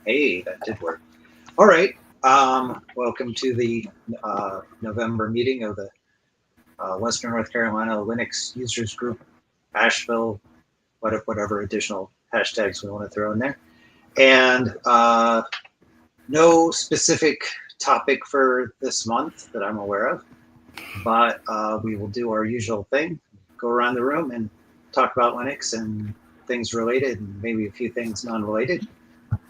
Hey, that did work. All right. Welcome to the November meeting of the Western North Carolina Linux Users Group, Asheville, whatever additional hashtags we want to throw in there. And no specific topic for this month that I'm aware of, but we will do our usual thing, go around the room and talk about Linux and things related and maybe a few things non-related,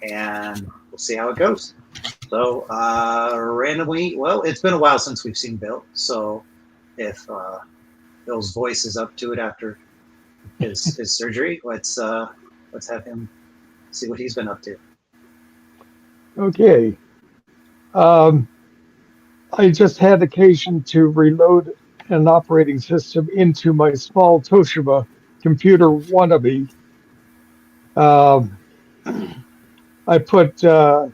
and we'll see how it goes. So randomly, well, it's been a while since we've seen Bill. So if Bill's voice is up to it after his surgery, let's have him see what he's been up to. Okay. I just had occasion to reload an operating system into my small Toshiba computer wannabe. Um, I put MX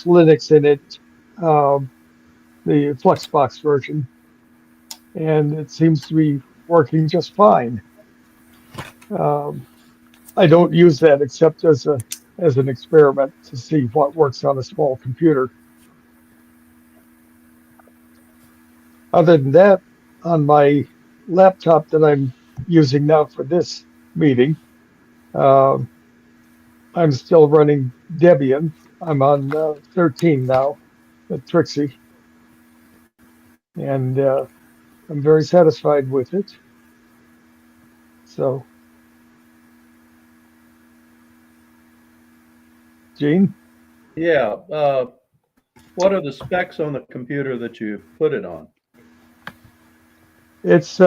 Linux in it, the Fluxbox version, and it seems to be working just fine. Um, I don't use that except as an experiment to see what works on a small computer. Other than that, on my laptop that I'm using now for this meeting, uh, I'm still running Debian. I'm on 13 now at Trixie, and I'm very satisfied with it. So, Gene, Yeah. What are the specs on the computer that you put it on? it's 2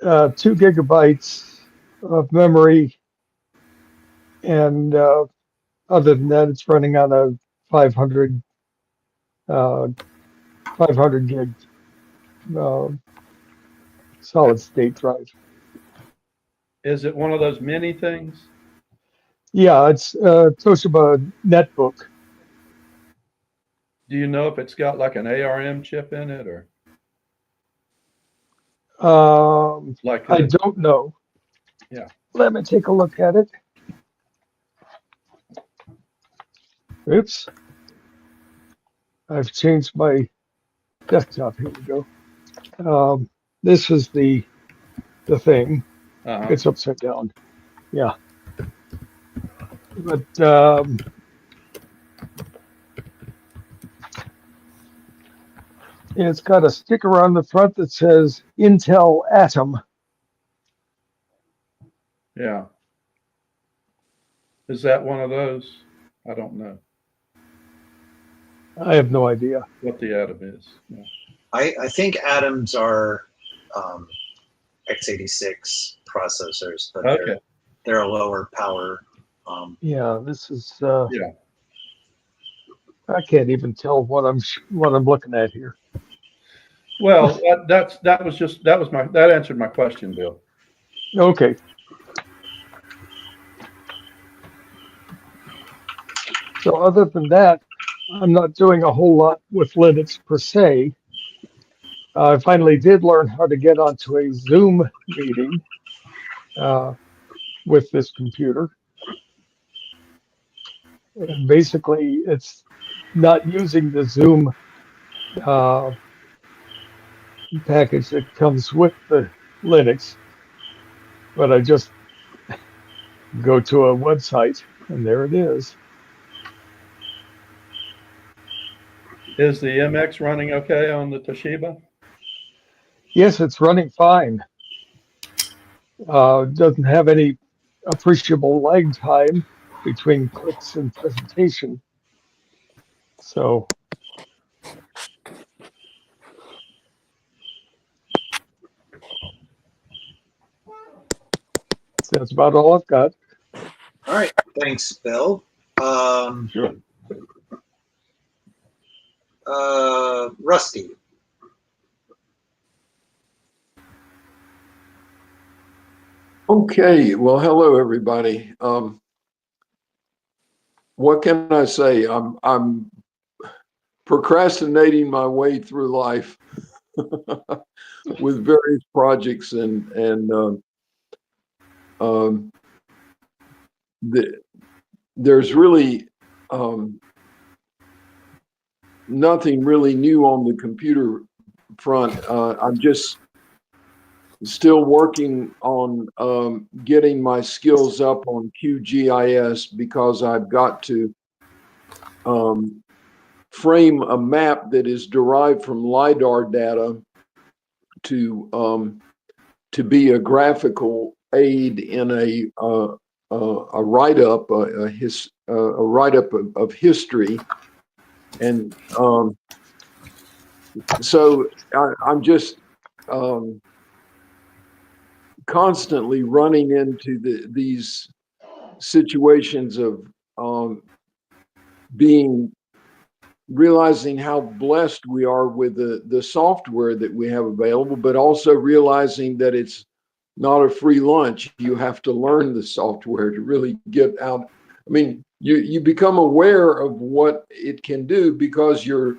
gigabytes of memory, and other than that, it's running on a 500 uh, 500 gig uh, solid state drive. Is it one of those mini things? Yeah, it's Toshiba Netbook. Do you know if it's got like an ARM chip in it or like I don't know. yeah. Let me take a look at it. Oops, I've changed my desktop. Here we go. This is the thing. Uh-huh. It's upside down. Yeah, but it's got a sticker on the front that says Intel Atom. Yeah. Is that one of those? I don't know I have no idea. what the Atom is. Yeah. I think Atoms are x86 processors, but Okay. they're a lower power. Yeah, this is. Yeah. I can't even tell what I'm looking at here. Well, that answered my question, Bill. Okay. So other than that, I'm not doing a whole lot with Linux per se. I finally did learn how to get onto a Zoom meeting uh, with this computer. And basically, it's not using the Zoom uh, package that comes with the Linux, but I just go to a website and there it is. Is the MX running okay on the Toshiba? Yes, it's running fine. Doesn't have any appreciable lag time between clicks and presentation. So that's about all I've got. All right, thanks, Bill. Sure. Rusty. Okay, well, hello everybody. What can I say? I'm procrastinating my way through life with various projects, and the there's really nothing really new on the computer front. I'm just still working on getting my skills up on QGIS because I've got to frame a map that is derived from LiDAR data to be a graphical aid in a write-up, a write-up of history, and so I'm just constantly running into these situations of realizing how blessed we are with the software that we have available, but also realizing that it's not a free lunch. You have to learn the software to really get out. I mean, you become aware of what it can do because you're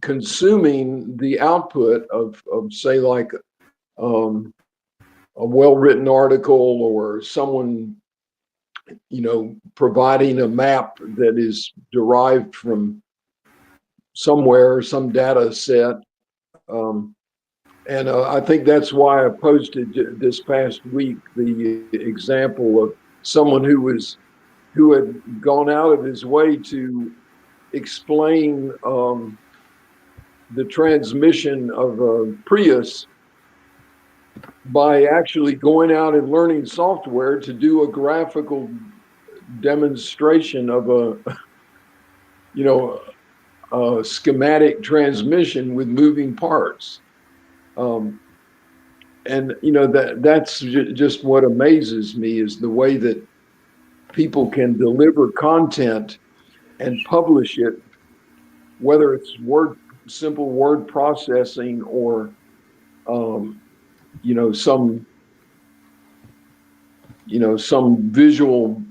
consuming the output of say, like a well-written article or someone, providing a map that is derived from somewhere, some data set. And I think that's why I posted this past week the example of someone who had gone out of his way to explain the transmission of a Prius by actually going out and learning software to do a graphical demonstration of a schematic transmission with moving parts. And that's just what amazes me, is the way that people can deliver content and publish it, whether it's simple word processing or some visual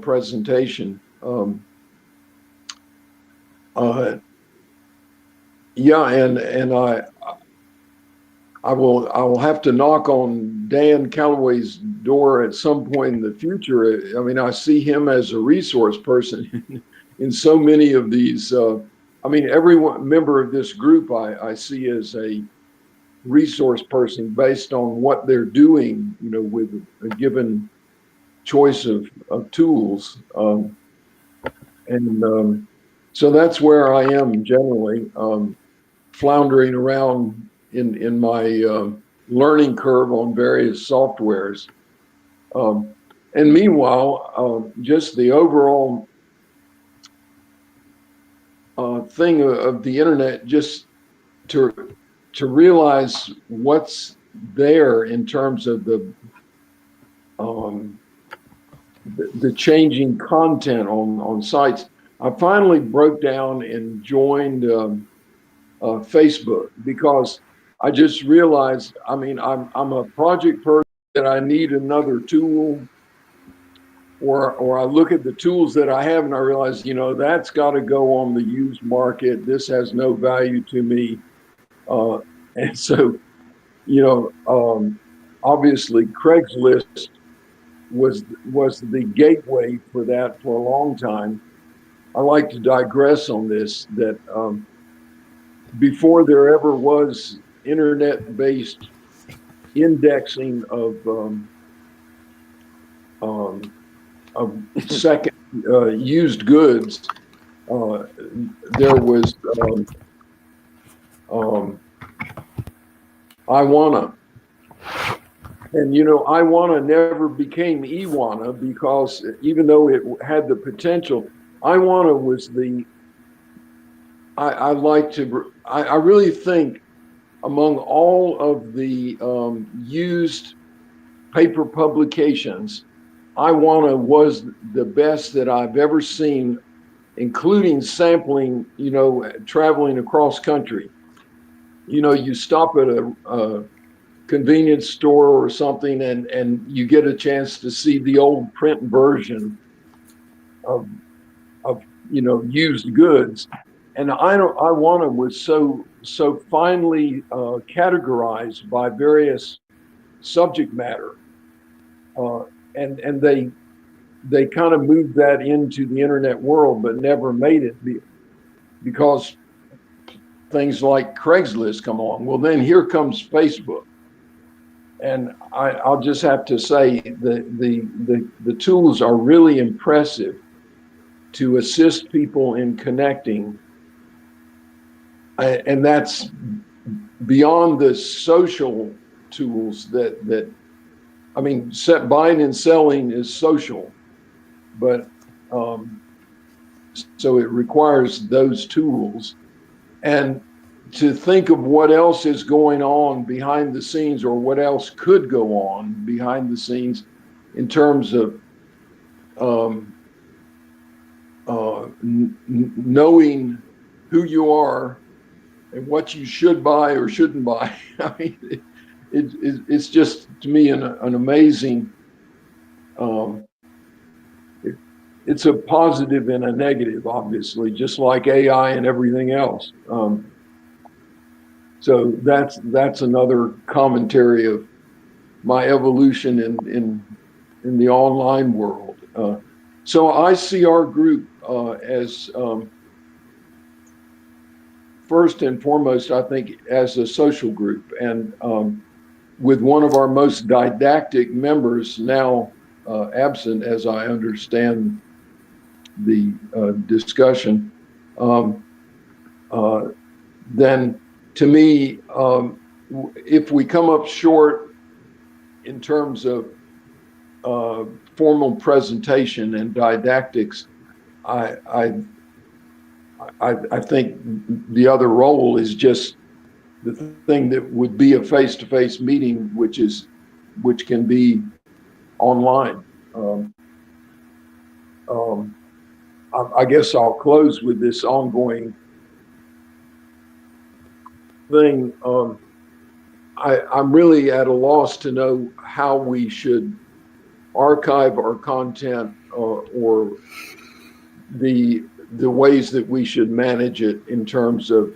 presentation. Yeah, and I will have to knock on Dan Calloway's door at some point in the future. I mean, I see him as a resource person in so many of these. I mean, every member of this group I see as a resource person based on what they're doing, with a given choice of tools. So that's where I am generally, floundering around in my learning curve on various softwares. And meanwhile, just the overall thing of the internet, just to realize what's there in terms of the changing content on sites. I finally broke down and joined Facebook because I just realized, I mean, I'm a project person that I need another tool, or I look at the tools that I have and I realize, that's got to go on the used market. This has no value to me. And so, obviously Craigslist was the gateway for that for a long time. I like to digress on this, that before there ever was internet-based indexing of second used goods, there was Iwana. And Iwana never became Iwana because even though it had the potential, Iwana was I really think among all of the used paper publications, Iwana was the best that I've ever seen, including sampling, traveling across country. You stop at a convenience store or something and you get a chance to see the old print version of used goods. And Iwana was so finely categorized by various subject matter, and they kind of moved that into the internet world, but never made it because things like Craigslist come on. Well, then here comes Facebook. And I'll just have to say the tools are really impressive to assist people in connecting. And that's beyond the social tools that I mean, buying and selling is social, but so it requires those tools. And to think of what else is going on behind the scenes, or what else could go on behind the scenes in terms of knowing who you are and what you should buy or shouldn't buy. I mean, it's just, to me, an amazing, it's a positive and a negative, obviously, just like AI and everything else. So that's another commentary of my evolution in the online world. So I see our group as first and foremost, I think, as a social group, and with one of our most didactic members now absent, as I understand the discussion, then to me, if we come up short in terms of formal presentation and didactics, I think the other role is just the thing that would be a face-to-face meeting, which can be online. I guess I'll close with this ongoing thing. I'm really at a loss to know how we should archive our content, or the ways that we should manage it in terms of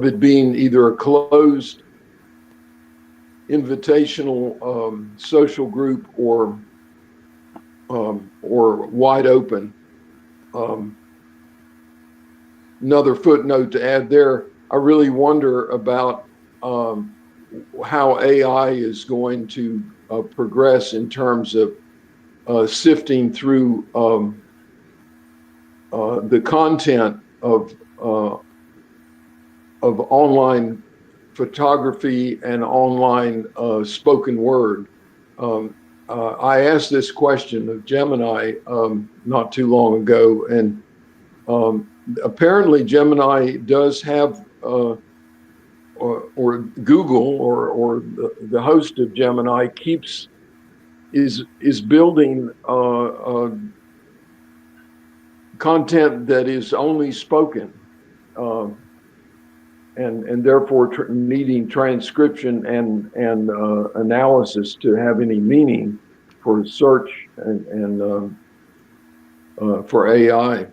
it being either a closed invitational social group or wide open. Another footnote to add there, I really wonder about how AI is going to progress in terms of sifting through the content of online photography and online spoken word. I asked this question of Gemini not too long ago, and apparently Gemini does have, or Google, or the host of Gemini is building content that is only spoken, and therefore needing transcription and analysis to have any meaning for search and for AI.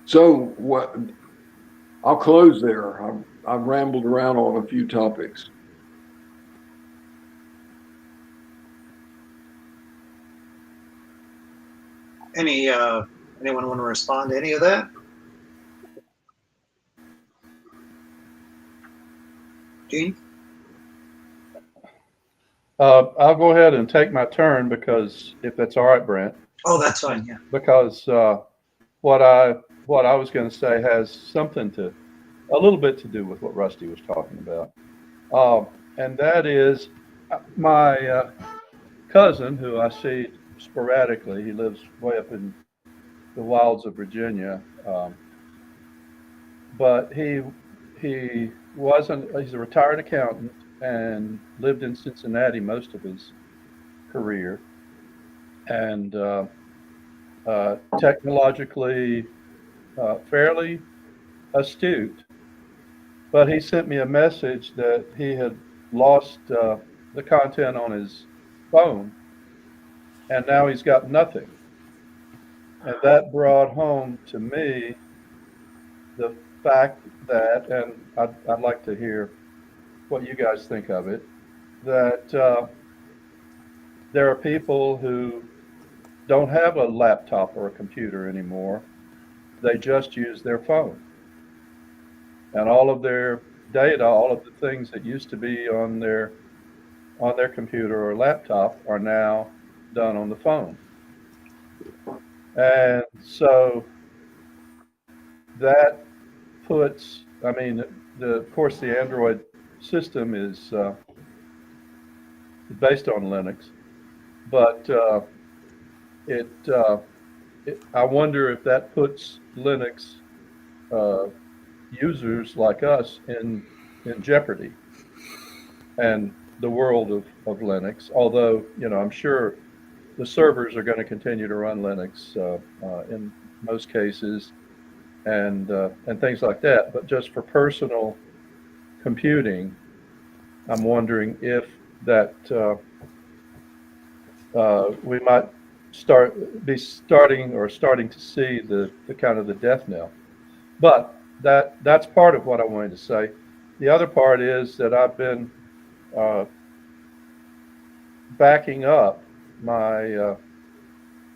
So I'll close there. I've rambled around on a few topics. Anyone want to respond to any of that? Gene? I'll go ahead and take my turn, because if that's all right, Brent. Oh, that's fine. Yeah. Because what I was going to say has a little bit to do with what Rusty was talking about, and that is my cousin, who I see sporadically. He lives way up in the wilds of Virginia, but he's a retired accountant and lived in Cincinnati most of his career, and technologically fairly astute. But he sent me a message that he had lost the content on his phone, and now he's got nothing. And that brought home to me the fact that, and I'd like to hear what you guys think of it, that there are people who don't have a laptop or a computer anymore. They just use their phone. And all of their data, all of the things that used to be on their computer or laptop are now done on the phone. And so that puts, I mean, of course, the Android system is based on Linux, but it, I wonder if that puts Linux uh, users like us in jeopardy and the world of Linux. Although, I'm sure the servers are going to continue to run Linux in most cases, and things like that. But just for personal computing, I'm wondering if that we might starting to see the kind of the death knell. But that's part of what I wanted to say. The other part is that I've been uh, backing up my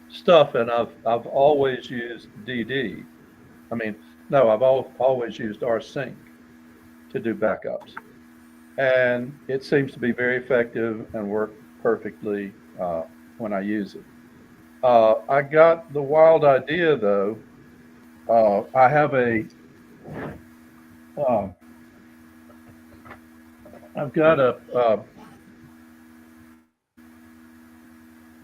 stuff, and I've always used DD. I mean, no, I've always used rsync to do backups, and it seems to be very effective and work perfectly when I use it. I got the wild idea though. I have uh, I've got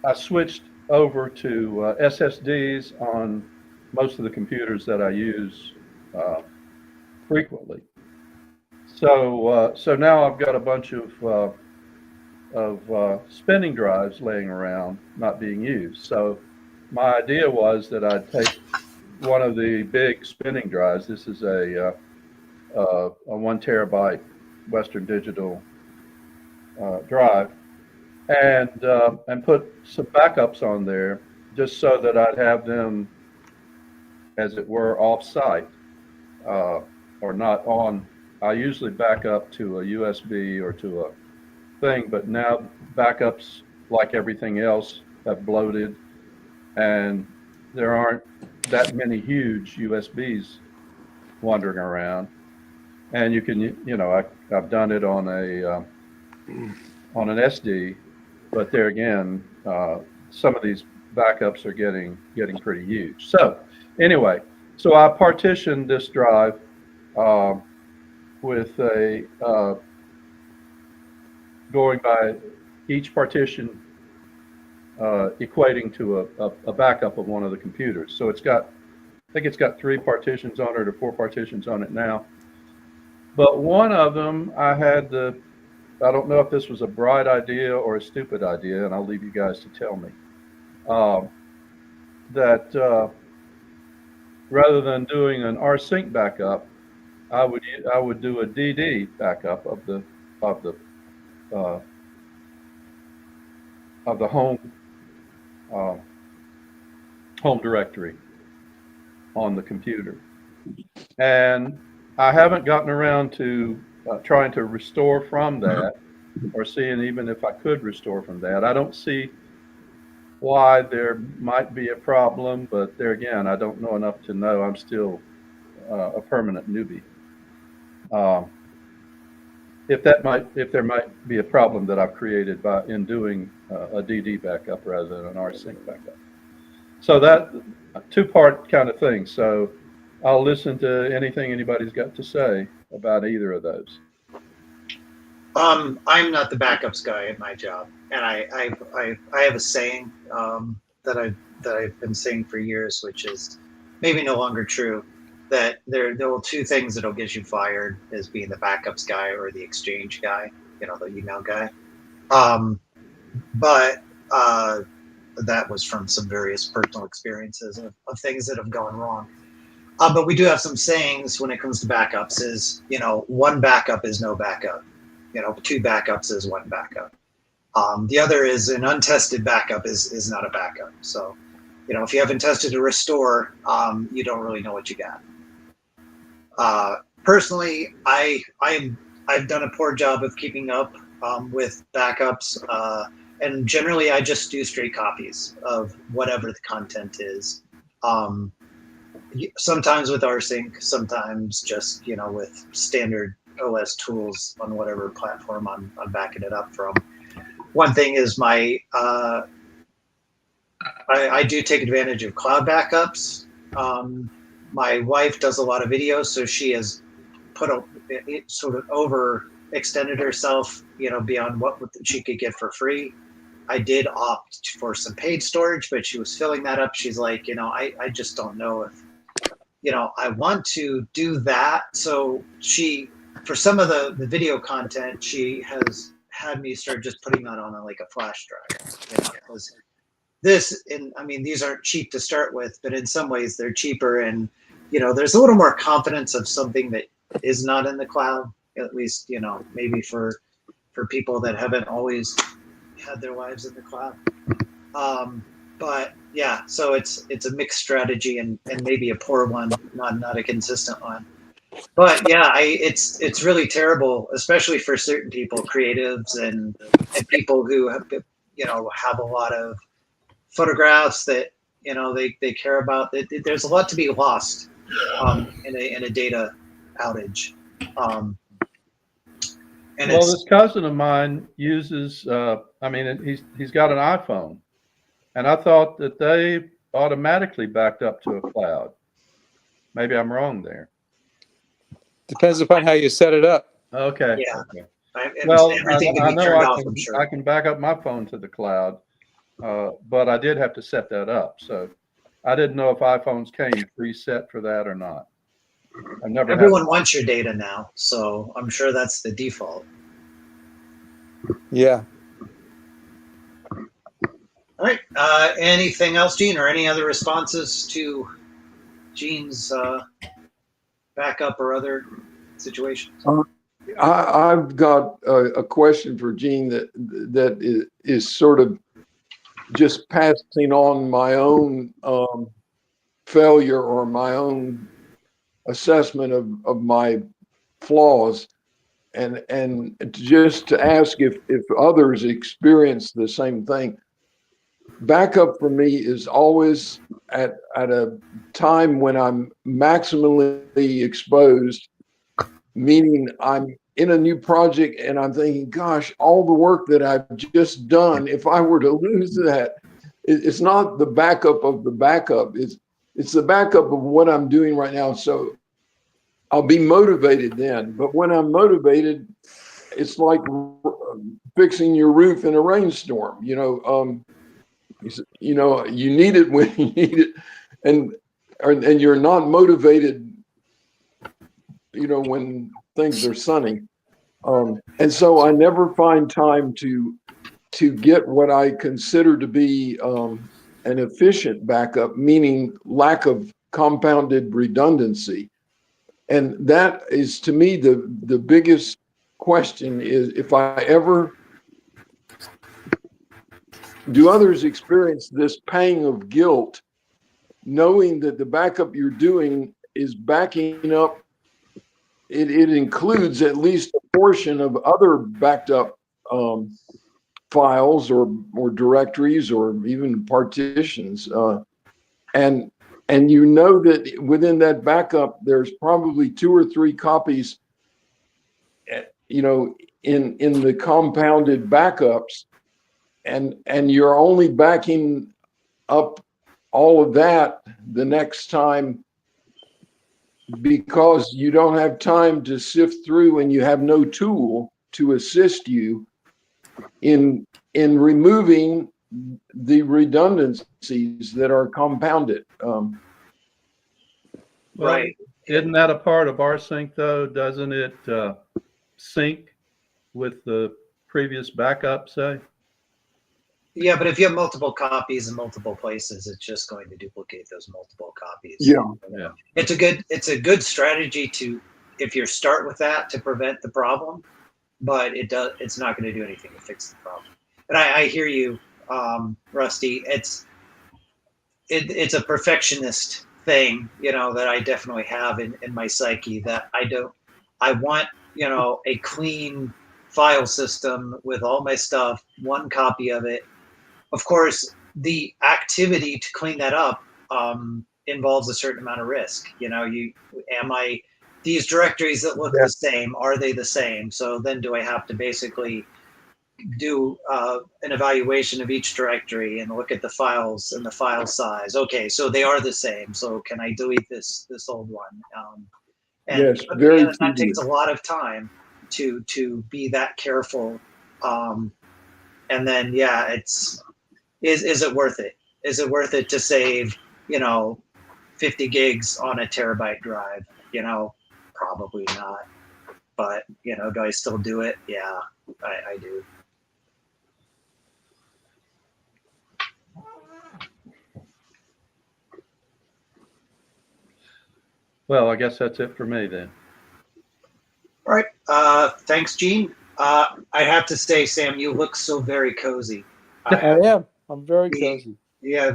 I switched over to SSDs on most of the computers that I use uh, frequently. So now I've got a bunch of spinning drives laying around, not being used. So my idea was that I'd take one of the big spinning drives. This is a 1 terabyte Western Digital drive, and put some backups on there, just so that I'd have them, as it were, off-site or not on. I usually back up to a USB or to a thing, but now backups, like everything else, have bloated, and there aren't that many huge USBs wandering around. And you can, I've done it on an SD, but there again, some of these backups are getting pretty huge. So anyway, so I partitioned this drive with a going by each partition equating to a backup of one of the computers. So I think it's got 3 partitions on it or 4 partitions on it now. But one of them, I don't know if this was a bright idea or a stupid idea, and I'll leave you guys to tell me. That rather than doing an rsync backup, I would do a DD backup of the home directory on the computer. And I haven't gotten around to trying to restore from that, or seeing even if I could restore from that. I don't see why there might be a problem, but there again, I don't know enough to know. I'm still a permanent newbie. If there might be a problem that I've created in doing a DD backup rather than an rsync backup. So that 2-part kind of thing. So I'll listen to anything anybody's got to say about either of those. I'm not the backups guy at my job, and I have a saying that I've been saying for years, which is maybe no longer true. That there are 2 things that'll get you fired, as being the backups guy or the exchange guy, the email guy. But that was from some various personal experiences of things that have gone wrong. But we do have some sayings when it comes to backups. Is 1 backup is no backup. 2 backups is 1 backup. The other is an untested backup is not a backup. So, if you haven't tested a restore, you don't really know what you got. Personally, I've done a poor job of keeping up with backups. and generally I just do straight copies of whatever the content is. Sometimes with rsync, sometimes just with standard OS tools on whatever platform I'm backing it up from. One thing is I do take advantage of cloud backups. My wife does a lot of videos, so she has sort of overextended herself, beyond what she could get for free. I did opt for some paid storage, but she was filling that up. She's like, I just don't know if, I want to do that. So for some of the video content, she has had me start just putting that on like a flash drive, because these aren't cheap to start with, but in some ways they're cheaper, and there's a little more confidence of something that is not in the cloud, at least maybe for people that haven't always had their lives in the cloud. But yeah, so it's a mixed strategy, and maybe a poor one, not a consistent one. But yeah, it's really terrible, especially for certain people, creatives and people who have have a lot of photographs that they care about. There's a lot to be lost in a data outage. And Well, this cousin of mine uses, he's got an iPhone, and I thought that they automatically backed up to a cloud. Maybe I'm wrong there. Depends upon how you set it up. Okay. Yeah. Okay. Well, Well, everything can I be know turned I off, can, I'm sure. I can back up my phone to the cloud, but I did have to set that up. So I didn't know if iPhones came preset for that or not. I've never Everyone wants your data now, so I'm sure that's the default. Yeah. All right. Anything else, Gene, or any other responses to Gene's backup or other situations? I've got a question for Gene that is sort of just passing on my own failure or my own assessment of my flaws, and just to ask if others experience the same thing. Backup for me is always at a time when I'm maximally exposed, meaning I'm in a new project and I'm thinking, gosh, all the work that I've just done, if I were to lose that, it's not the backup of the backup, it's the backup of what I'm doing right now. So I'll be motivated then. But when I'm motivated, it's like fixing your roof in a rainstorm. You need it when you need it, and you're not motivated, when things are sunny. And so I never find time to get what I consider to be an efficient backup, meaning lack of compounded redundancy. And that is, to me, the biggest question is, if I ever do others experience this pang of guilt, knowing that the backup you're doing is backing up, it includes at least a portion of other backed up files or directories or even partitions, and that within that backup there's probably 2 or 3 copies, in the compounded backups, and you're only backing up all of that the next time because you don't have time to sift through, and you have no tool to assist you in removing the redundancies that are compounded. Right. Isn't that a part of rsync though? Doesn't it sync with the previous backup, say? Yeah, but if you have multiple copies in multiple places, it's just going to duplicate those multiple copies. Yeah. It's a good strategy if you start with that, to prevent the problem, but it's not going to do anything to fix the problem. And I hear you, Rusty. It's a perfectionist thing, that I definitely have in my psyche, that I want, a clean file system with all my stuff, one copy of it. Of course, the activity to clean that up involves a certain amount of risk. These directories that look the same, are they the same? So then do I have to basically do an evaluation of each directory and look at the files and the file size? Okay, so they are the same. So can I delete this old one? Yes, very that takes tedious. a lot of time to be that careful. And then is it worth it? Is it worth it to save 50 gigs on a terabyte drive? Probably not. But do I still do it? Yeah, I do. Well, I guess that's it for me then. All right. Thanks, Gene. I have to say, Sam, you look so very cozy. I am. I'm very cozy. Yeah,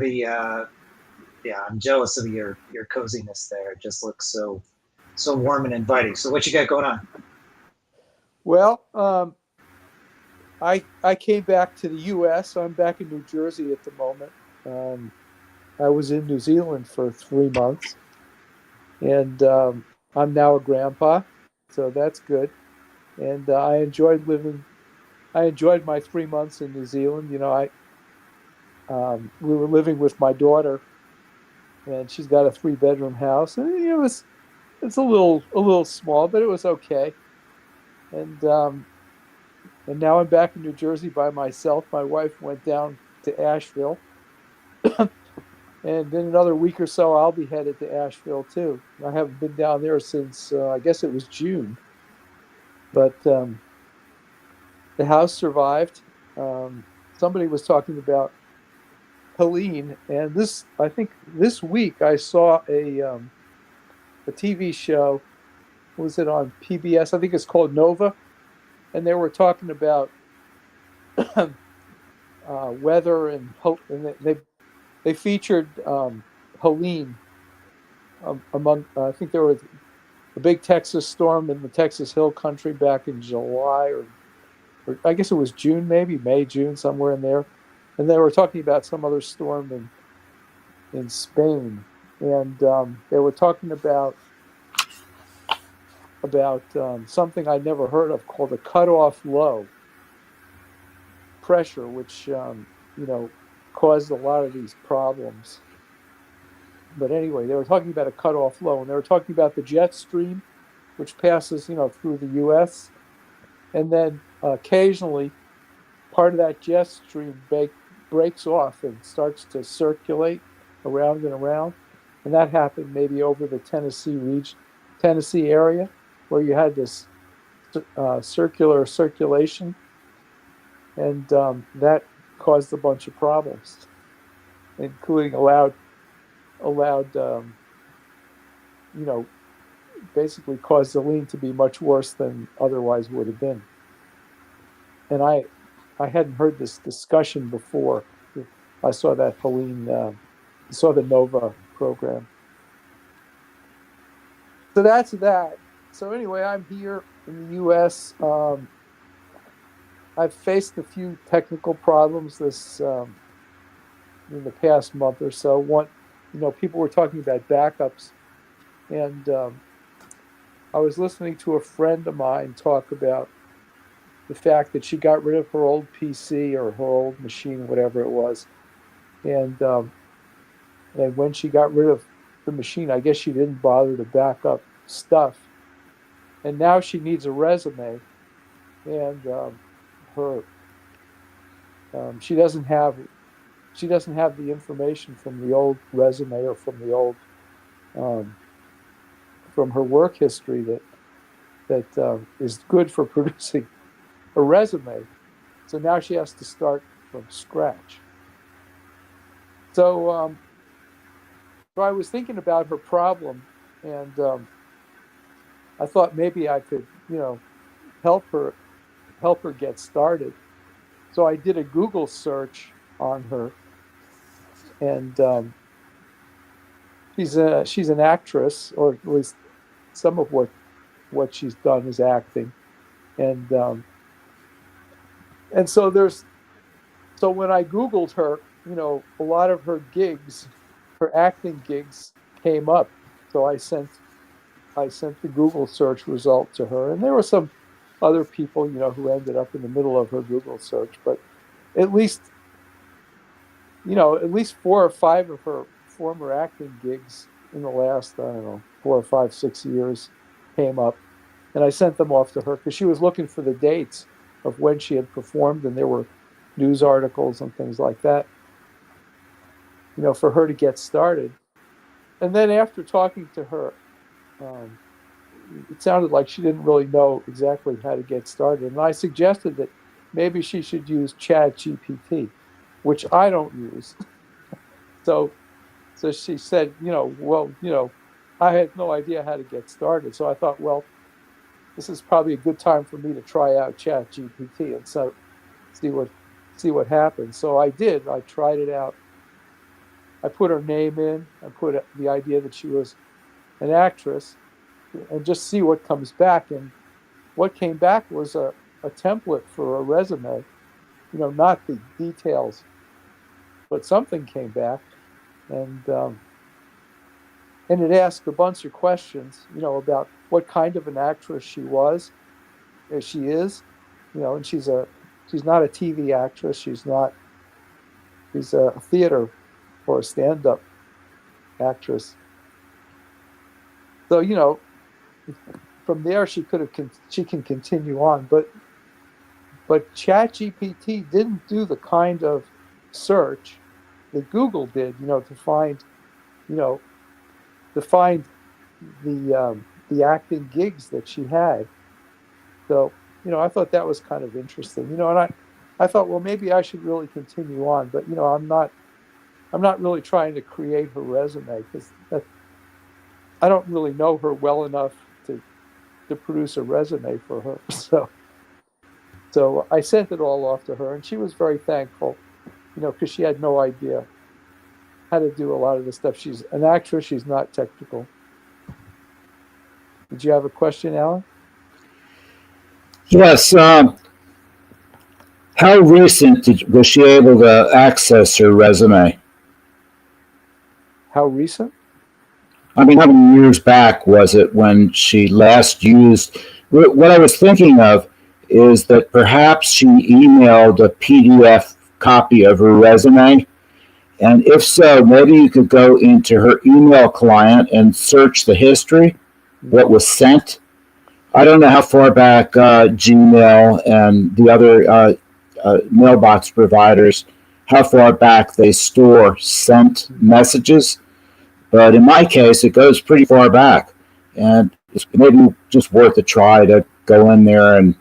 I'm jealous of your coziness there. It just looks so warm and inviting. So what you got going on? Well, I came back to the U.S. So I'm back in New Jersey at the moment. I was in New Zealand for 3 months, and I'm now a grandpa, so that's good. And I enjoyed living. I enjoyed my 3 months in New Zealand. We were living with my daughter, and she's got a 3-bedroom house, and it's a little small, but it was okay. And now I'm back in New Jersey by myself. My wife went down to Asheville, and in another week or so, I'll be headed to Asheville too. I haven't been down there since I guess it was June, but the house survived. Somebody was talking about Helene, and I think this week I saw a TV show. Was it on PBS? I think it's called Nova, and they were talking about weather and hope, and they featured Helene among. I think there was a big Texas storm in the Texas Hill Country back in July, or I guess it was June, maybe May, June, somewhere in there, and they were talking about some other storm in Spain, and they were talking about something I never heard of called a cutoff low pressure, which caused a lot of these problems. But anyway, they were talking about a cutoff low, and they were talking about the jet stream, which passes through the U.S. and then occasionally part of that jet stream breaks off and starts to circulate around and around, and that happened maybe over the Tennessee area, where you had this circular circulation, and that caused a bunch of problems, including allowed basically caused the lean to be much worse than otherwise would have been. And I hadn't heard this discussion before. I saw that Helene, saw the Nova program. So that's that. So anyway, I'm here in the U.S. I've faced a few technical problems in the past month or so. One, people were talking about backups, and I was listening to a friend of mine talk about the fact that she got rid of her old PC or her old machine, whatever it was, and when she got rid of the machine, I guess she didn't bother to back up stuff, and now she needs a resume, and she doesn't have the information from the old resume or from the old from her work history that is good for producing a resume. So now she has to start from scratch. So I was thinking about her problem, and I thought maybe I could, help her get started. So I did a Google search on her, and she's an actress, or at least some of what she's done is acting, and And so when I Googled her, a lot of her gigs, her acting gigs came up. So I sent the Google search result to her, and there were some other people, who ended up in the middle of her Google search, but at least, at least 4 or 5 of her former acting gigs in the last, I don't know, 4 or 5, 6 years came up, and I sent them off to her because she was looking for the dates of when she had performed, and there were news articles and things like that, for her to get started. And then after talking to her, it sounded like she didn't really know exactly how to get started. And I suggested that maybe she should use ChatGPT, which I don't use. So she said, well, I had no idea how to get started. So I thought, well, this is probably a good time for me to try out ChatGPT and so see what happens. So I did. I tried it out. I put her name in. I put the idea that she was an actress, and just see what comes back. And what came back was a template for a resume. Not the details, but something came back, and it asked a bunch of questions, about what kind of an actress she was, as she is, and she's not a TV actress. She's a theater or a stand-up actress. So, from there she can continue on, but ChatGPT didn't do the kind of search that Google did, to find, the acting gigs that she had. So, I thought that was kind of interesting, and I thought, well, maybe I should really continue on, but I'm not really trying to create her resume because I don't really know her well enough to produce a resume for her. So I sent it all off to her, and she was very thankful, because she had no idea how to do a lot of this stuff. She's an actress. She's not technical. Did you have a question, Alan? Yes. How recent was she able to access her resume? How recent? I mean, how many years back was it when she last used? What I was thinking of is that perhaps she emailed a PDF copy of her resume. And if so, maybe you could go into her email client and search the history, what was sent. I don't know how far back Gmail and the other mailbox providers, how far back they store sent messages. But in my case, it goes pretty far back. And it's maybe just worth a try to go in there and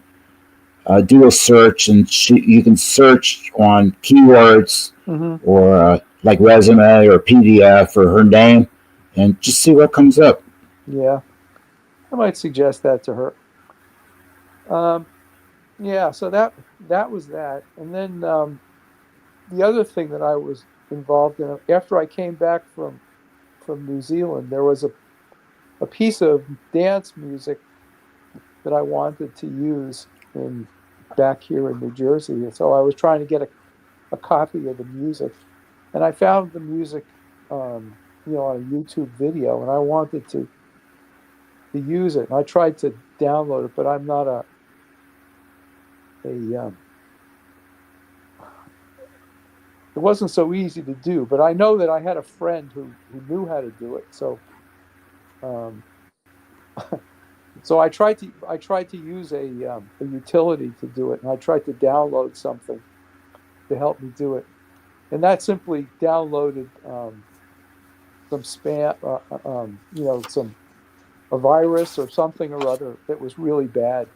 do a search. And you can search on keywords or like resume or PDF or her name and just see what comes up. Yeah, I might suggest that to her. Yeah, so that was that. And then the other thing that I was involved in, after I came back from New Zealand, there was a piece of dance music that I wanted to use back here in New Jersey. And so I was trying to get a copy of the music, and I found the music, on a YouTube video, and I wanted to use it. And I tried to download it, but I'm not it wasn't so easy to do. But I know that I had a friend who knew how to do it. So, so I tried to use a utility to do it, and I tried to download something to help me do it, and that simply downloaded some spam, a virus or something or other that was really bad.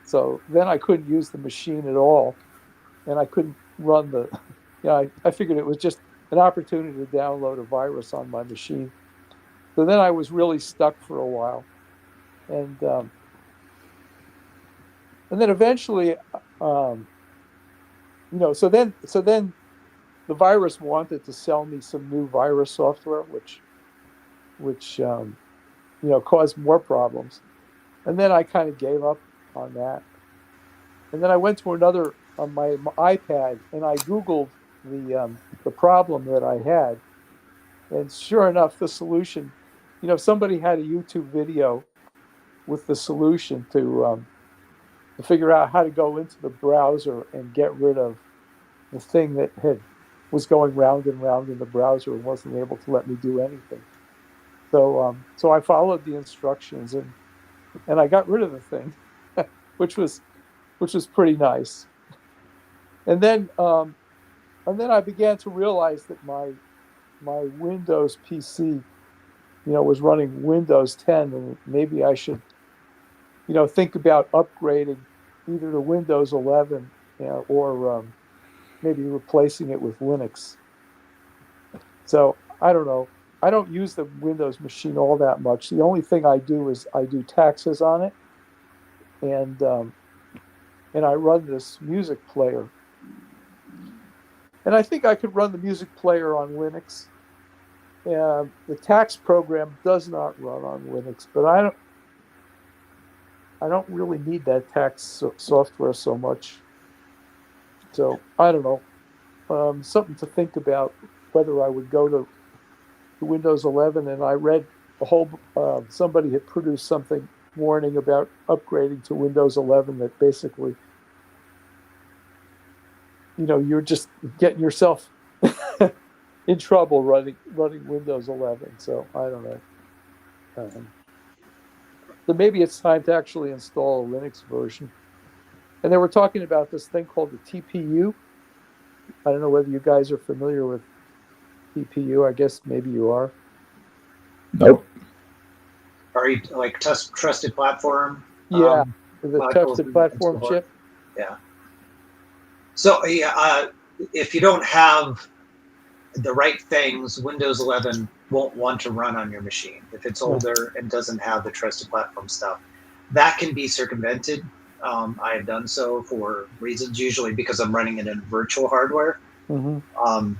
So then I couldn't use the machine at all, and I couldn't run the. I figured it was just an opportunity to download a virus on my machine. So then I was really stuck for a while, and then eventually, so then the virus wanted to sell me some new virus software, which caused more problems. And then I kind of gave up on that. And then I went to another my iPad, and I Googled the problem that I had, and sure enough, the solution, somebody had a YouTube video with the solution to figure out how to go into the browser and get rid of the thing that was going round and round in the browser and wasn't able to let me do anything. So I followed the instructions and I got rid of the thing, which was pretty nice. And then I began to realize that my Windows PC, was running Windows 10, and maybe I should, think about upgrading either to Windows 11, or maybe replacing it with Linux. So I don't know. I don't use the Windows machine all that much. The only thing I do is I do taxes on it, and I run this music player. And I think I could run the music player on Linux. The tax program does not run on Linux, but I don't really need that tax software so much. So I don't know. Something to think about whether I would go to Windows 11. And I read somebody had produced something warning about upgrading to Windows 11 that basically, you're just getting yourself in trouble running Windows 11. So I don't know. So maybe it's time to actually install a Linux version. And they were talking about this thing called the TPU. I don't know whether you guys are familiar with TPU. I guess maybe you are. Nope. Are you like trusted platform? Yeah, the trusted platform chip. Yeah. So if you don't have the right things, Windows 11 won't want to run on your machine. If it's older and doesn't have the trusted platform stuff, that can be circumvented. I have done so for reasons, usually because I'm running it in virtual hardware. Mm-hmm.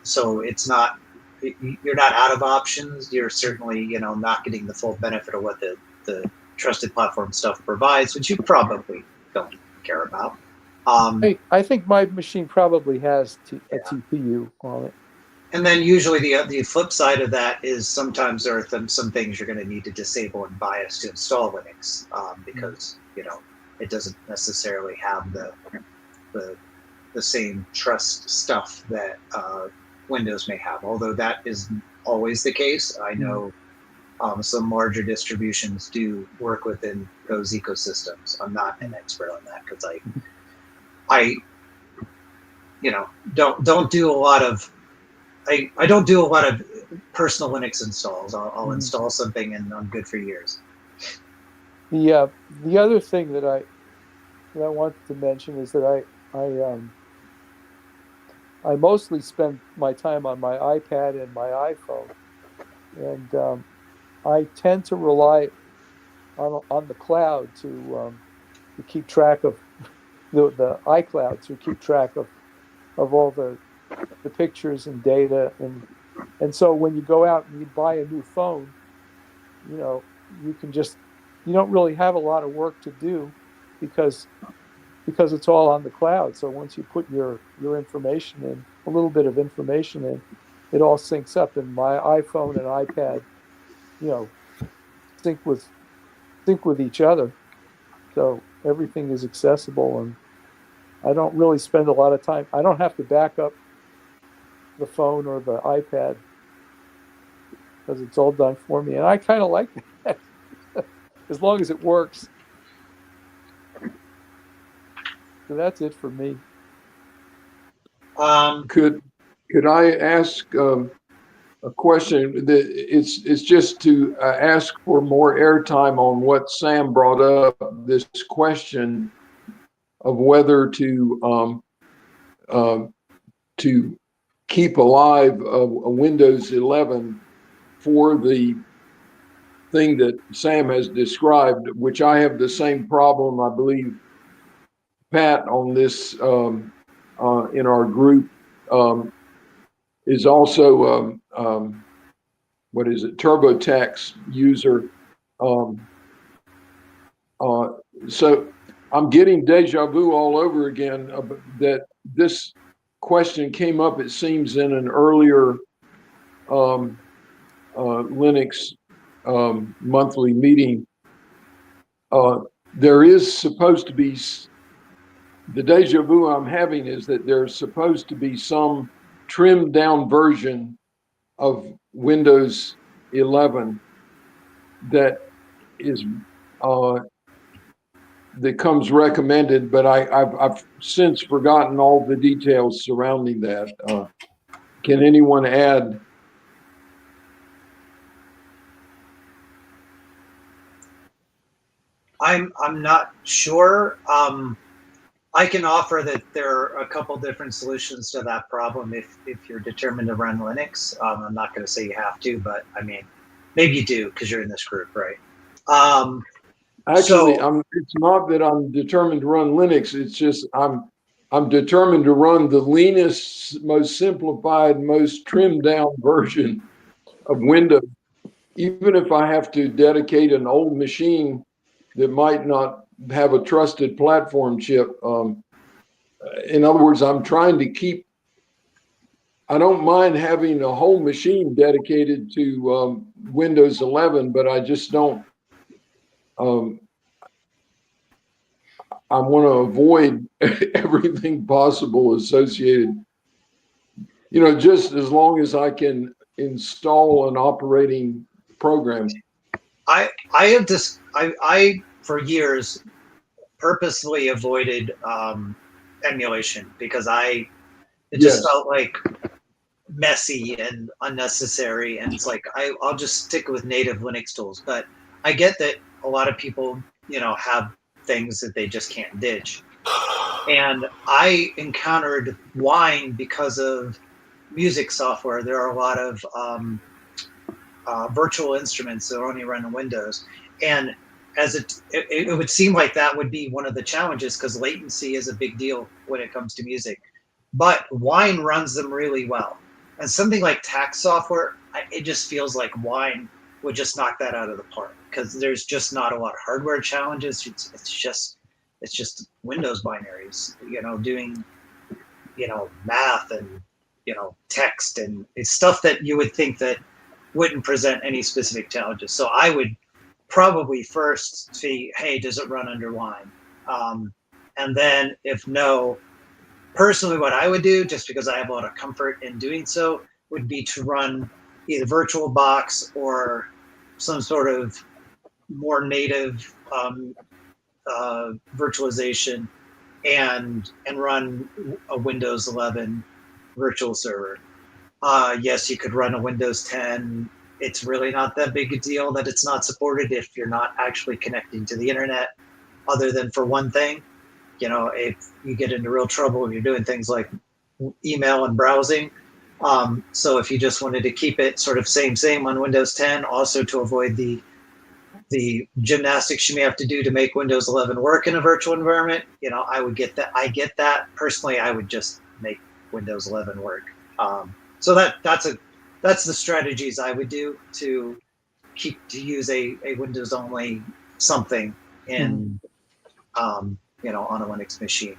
So you're not out of options. You're certainly, not getting the full benefit of what the trusted platform stuff provides, which you probably don't care about. I think my machine probably has a TPU on it. And then usually the flip side of that is sometimes there are some things you're going to need to disable and BIOS to install Linux, because it doesn't necessarily have the same trust stuff that Windows may have. Although that isn't always the case. I know some larger distributions do work within those ecosystems. I'm not an expert on that because I don't do a lot of. I don't do a lot of personal Linux installs. I'll install something and I'm good for years. The other thing that I wanted to mention is that I mostly spend my time on my iPad and my iPhone, and I tend to rely on the cloud to keep track of the iCloud to keep track of all the pictures and data, and so when you go out and you buy a new phone, you don't really have a lot of work to do because it's all on the cloud. So once you put your information in, a little bit of information in, it all syncs up. And my iPhone and iPad, sync with each other, so everything is accessible, and I don't really spend a lot of time. I don't have to back up the phone or the iPad because it's all done for me, and I kind of like that as long as it works. So that's it for me. Could I ask a question? It's just to ask for more airtime on what Sam brought up. This question of whether to keep alive a Windows 11 for the thing that Sam has described, which I have the same problem, I believe, Pat, on this in our group is also what is it, TurboTax user. So I'm getting deja vu all over again. That this question came up, it seems, in an earlier Linux monthly meeting. There is supposed to be, the deja vu I'm having is that there's supposed to be some trimmed down version of Windows 11 that is that comes recommended, but I've since forgotten all the details surrounding that. Can anyone add? I'm not sure. I can offer that there are a couple different solutions to that problem if you're determined to run Linux. I'm not going to say you have to, but I mean, maybe you do because you're in this group, right? Actually, So, it's not that I'm determined to run Linux. It's just I'm determined to run the leanest, most simplified, most trimmed down version of Windows, even if I have to dedicate an old machine that might not have a trusted platform chip. In other words, I'm trying to keep. I don't mind having a whole machine dedicated to Windows 11, but I just don't. I want to avoid everything possible associated. You know, just as long as I can install an operating program. I have this. I for years purposely avoided emulation because it just felt like messy and unnecessary, and it's like I'll just stick with native Linux tools. But I get that a lot of people, have things that they just can't ditch. And I encountered Wine because of music software. There are a lot of virtual instruments that only run on Windows, and as it would seem like that would be one of the challenges because latency is a big deal when it comes to music. But Wine runs them really well. And something like tax software, it just feels like Wine would just knock that out of the park because there's just not a lot of hardware challenges. It's just Windows binaries, doing, math and, text, and it's stuff that you would think that wouldn't present any specific challenges. So I would probably first see, hey, does it run under Wine? And then if no, personally, what I would do, just because I have a lot of comfort in doing so, would be to run either VirtualBox or some sort of more native virtualization and run a Windows 11 virtual server. Yes, you could run a Windows 10. It's really not that big a deal that it's not supported if you're not actually connecting to the internet, other than for one thing. If you get into real trouble and you're doing things like email and browsing. So if you just wanted to keep it sort of same on Windows 10, also to avoid the gymnastics you may have to do to make Windows 11 work in a virtual environment, I would get that. I get that. Personally, I would just make Windows 11 work. So that's the strategies I would do to use a Windows only something in on a Linux machine.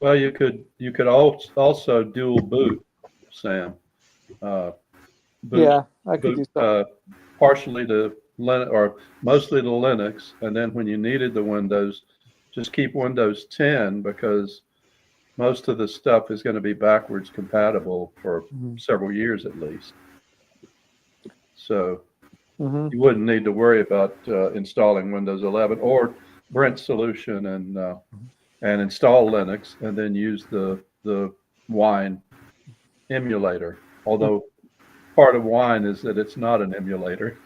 Well, you could also dual boot, Sam. Yeah, I could do that. Partially to Linux or mostly to Linux, and then when you needed the Windows, just keep Windows 10 because most of the stuff is going to be backwards compatible for several years at least. So you wouldn't need to worry about installing Windows 11 or Brent's solution and install Linux and then use the Wine emulator. Although part of Wine is that it's not an emulator,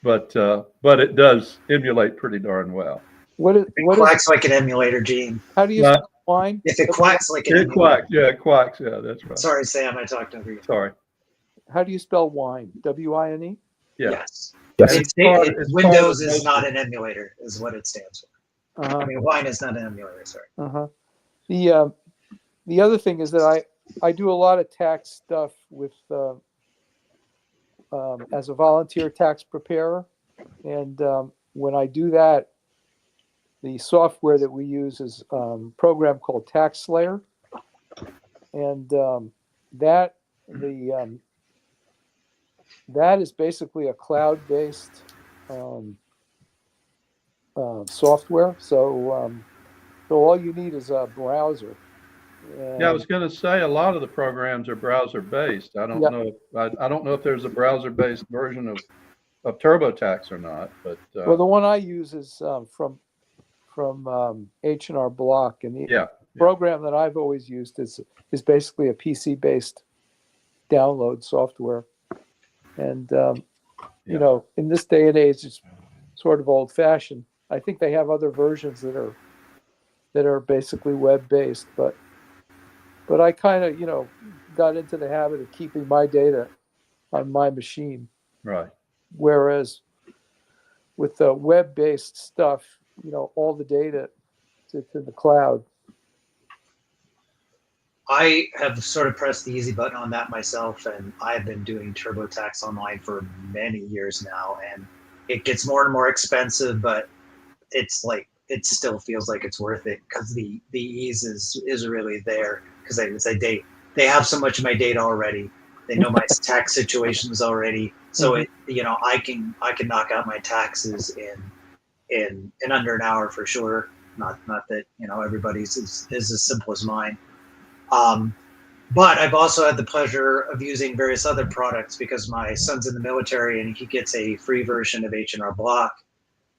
but it does emulate pretty darn well. It quacks like an emulator, Gene. How do you spell Wine? If it quacks like an It emulator. quacks, yeah, it quacks, yeah, that's right. Sorry, Sam, I talked over you. Sorry. How do you spell Wine? W-I-N-E? Yeah. Yes. Yes. Windows is not an emulator, is what it stands for. Uh-huh. I mean, Wine is not an emulator. Sorry. Uh-huh. The other thing is that I do a lot of tax stuff with as a volunteer tax preparer, And when I do that, the software that we use is a program called Tax Slayer, and that is basically a cloud-based software. So all you need is a browser. Yeah, I was going to say a lot of the programs are browser based. I don't Yeah. know. I don't know if there's a browser based version of TurboTax or not. But Well, the one I use is from H&R Block, and the yeah, program that I've always used is basically a PC based download software. And you know, in this day and age, it's sort of old fashioned. I think they have other versions that are basically web based, but I kind of, you know, got into the habit of keeping my data on my machine. right. Whereas with the web based stuff, you know, all the data sits in the cloud. I have sort of pressed the easy button on that myself, and I've been doing TurboTax online for many years now, and it gets more and more expensive, but it's like it still feels like it's worth it because the ease is really there, because they have so much of my data already. They know my tax situations already, so it, you know, I can knock out my taxes in under an hour for sure. Not that, you know, everybody's is as simple as mine. But I've also had the pleasure of using various other products because my son's in the military and he gets a free version of H&R Block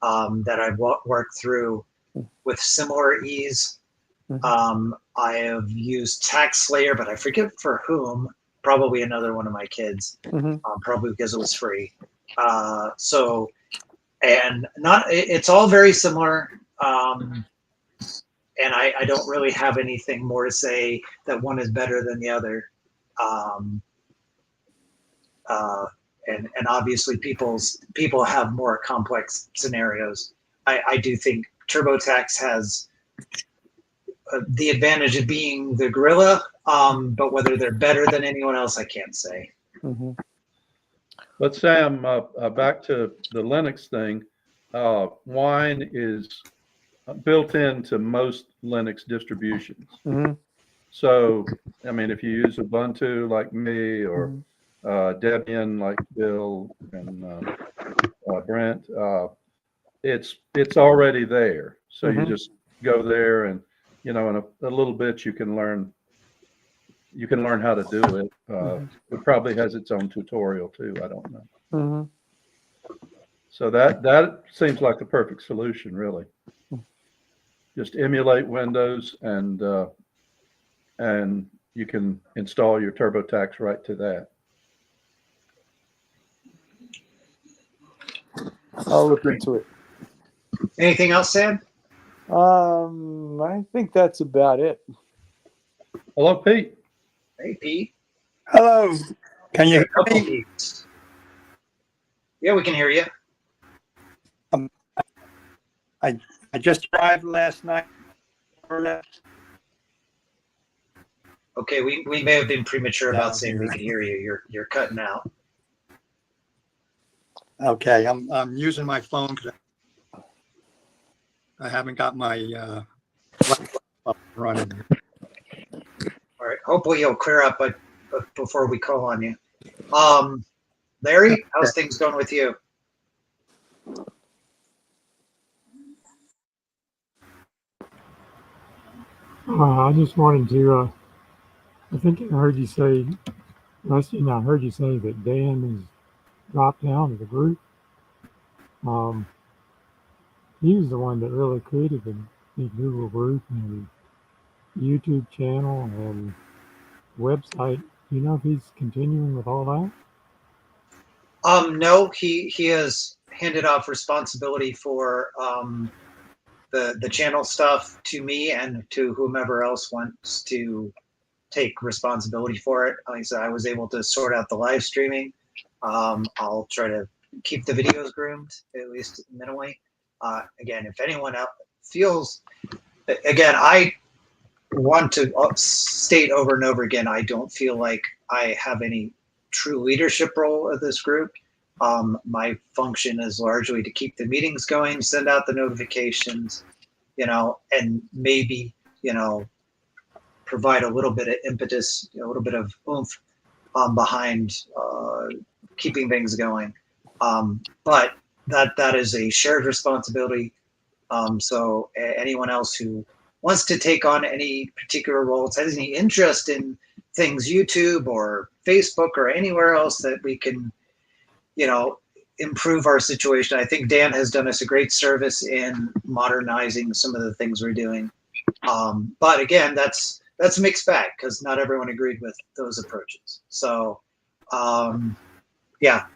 that I've worked through with similar ease. I have used Tax Slayer, but I forget for whom. Probably another one of my kids, probably because it was free. So, and it's all very similar. And I don't really have anything more to say that one is better than the other. And obviously people have more complex scenarios. I do think TurboTax has the advantage of being the gorilla, but whether they're better than anyone else, I can't say. But Sam, back to the Linux thing, Wine is built into most Linux distributions. So, I mean, if you use Ubuntu like me, or Debian like Bill and Brent, it's already there. So you just go there, and you know, in a little bit you can learn how to do it. It probably has its own tutorial too. I don't know. So that seems like the perfect solution, really. Just emulate Windows, and you can install your TurboTax right to that. I'll look into it. Anything else, Sam? I think that's about it. Hello, Pete. Hey, Pete. Hello. Can you A hear couple me? Petes. Yeah, we can hear you. I just arrived last night. Okay, we may have been premature about Down saying here. we could hear you. You're cutting out. Okay, I'm using my phone because I haven't got my laptop up running. All right. Hopefully you'll clear up before we call on you. Larry, how's things going with you? I just wanted to, I think I heard you say, Rusty, I heard you say that Dan has dropped down to the group. He was the one that really created the Google group and YouTube channel and website. Do you know if he's continuing with all that? No, he has handed off responsibility for the channel stuff to me and to whomever else wants to take responsibility for it. Like I said, I was able to sort out the live streaming. I'll try to keep the videos groomed, at least minimally. Again, if anyone else feels, again, I want to state over and over again, I don't feel like I have any true leadership role of this group. My function is largely to keep the meetings going, send out the notifications, and maybe, provide a little bit of impetus, a little bit of oomph behind keeping things going. But that is a shared responsibility. So anyone else who wants to take on any particular roles, has any interest in things YouTube or Facebook or anywhere else that we can, improve our situation. I think Dan has done us a great service in modernizing some of the things we're doing. But again, that's a mixed bag because not everyone agreed with those approaches. So yeah,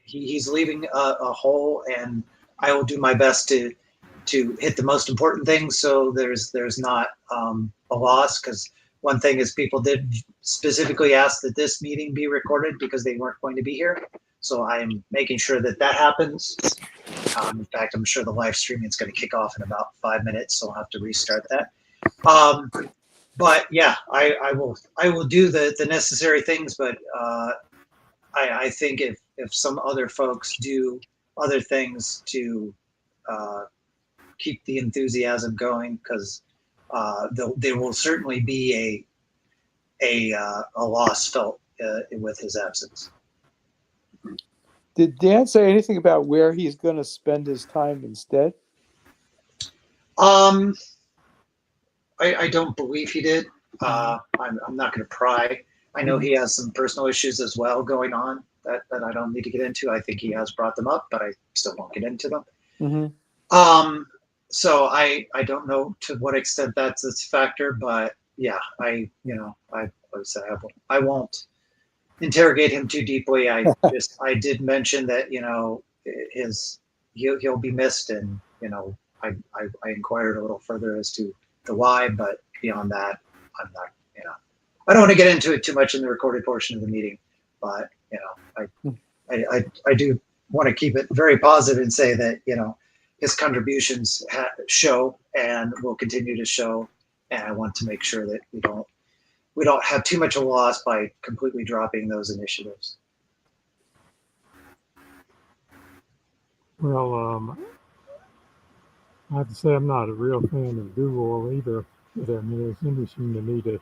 he's leaving a hole, and I will do my best to hit the most important things so there's not a loss. Because one thing is, people did specifically ask that this meeting be recorded because they weren't going to be here. So I'm making sure that happens. In fact, I'm sure the live streaming is going to kick off in about 5 minutes, so I'll have to restart that. But yeah, I will do the necessary things. But I think if some other folks do other things to keep the enthusiasm going, because there will certainly be a loss felt with his absence. Did Dan say anything about where he's going to spend his time instead? I don't believe he did. I'm not going to pry. I know he has some personal issues as well going on that I don't need to get into. I think he has brought them up, but I still won't get into them. Mm-hmm. So I don't know to what extent that's a factor, but yeah, I won't interrogate him too deeply. I did mention that, he'll be missed, and, I inquired a little further as to the why, but beyond that, I'm not, I don't want to get into it too much in the recorded portion of the meeting, but, I do want to keep it very positive and say that, his contributions show and will continue to show. And I want to make sure that we don't have too much of a loss by completely dropping those initiatives. Well, I have to say I'm not a real fan of Google either. But I mean, it's interesting to me to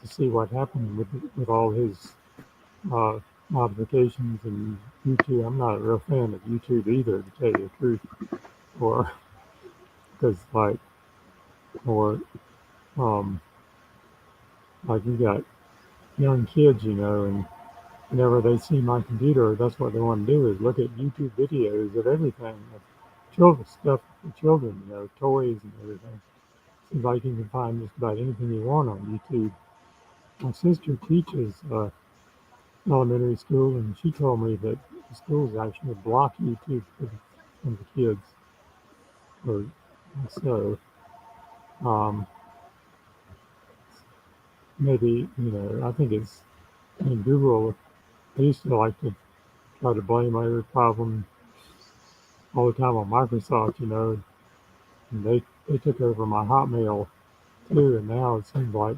see what happened with all his modifications and YouTube. I'm not a real fan of YouTube either, to tell you the truth. Because like you got young kids, and whenever they see my computer, that's what they want to do, is look at YouTube videos of everything, of children stuff for children, toys and everything. Seems like you can find just about anything you want on YouTube. My sister teaches elementary school, and she told me that the schools actually block YouTube from the kids. So maybe, I think it's in Google. I used to like to try to blame every problem all the time on Microsoft, and they took over my Hotmail too, and now it seems like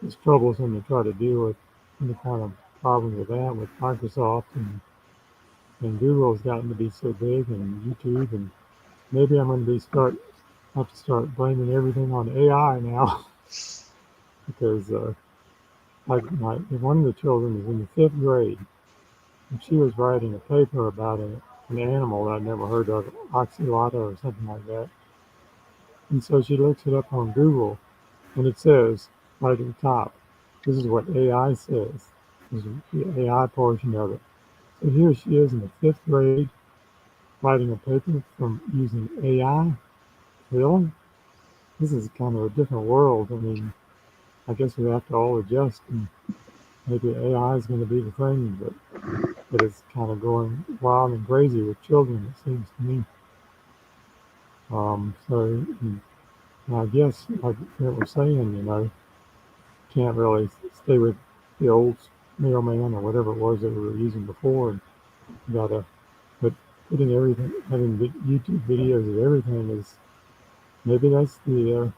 it's troublesome to try to deal with any kind of problem with that with Microsoft, and Google's gotten to be so big, and YouTube, and maybe I'm going to have to start blaming everything on AI now because one of the children is in the 5th grade, and she was writing a paper about an animal that I'd never heard of, oxalata or something like that. And so she looks it up on Google, and it says right at the top, this is what AI says. This is the AI portion of it. So here she is in the 5th grade writing a paper from using AI. Really? This is kind of a different world. I mean, I guess we have to all adjust, and maybe AI is going to be the thing, but it's kind of going wild and crazy with children, it seems to me. So I guess, like we're saying, can't really stay with the old mailman or whatever it was that we were using before, and gotta, but putting everything, having YouTube videos of everything is, maybe that's the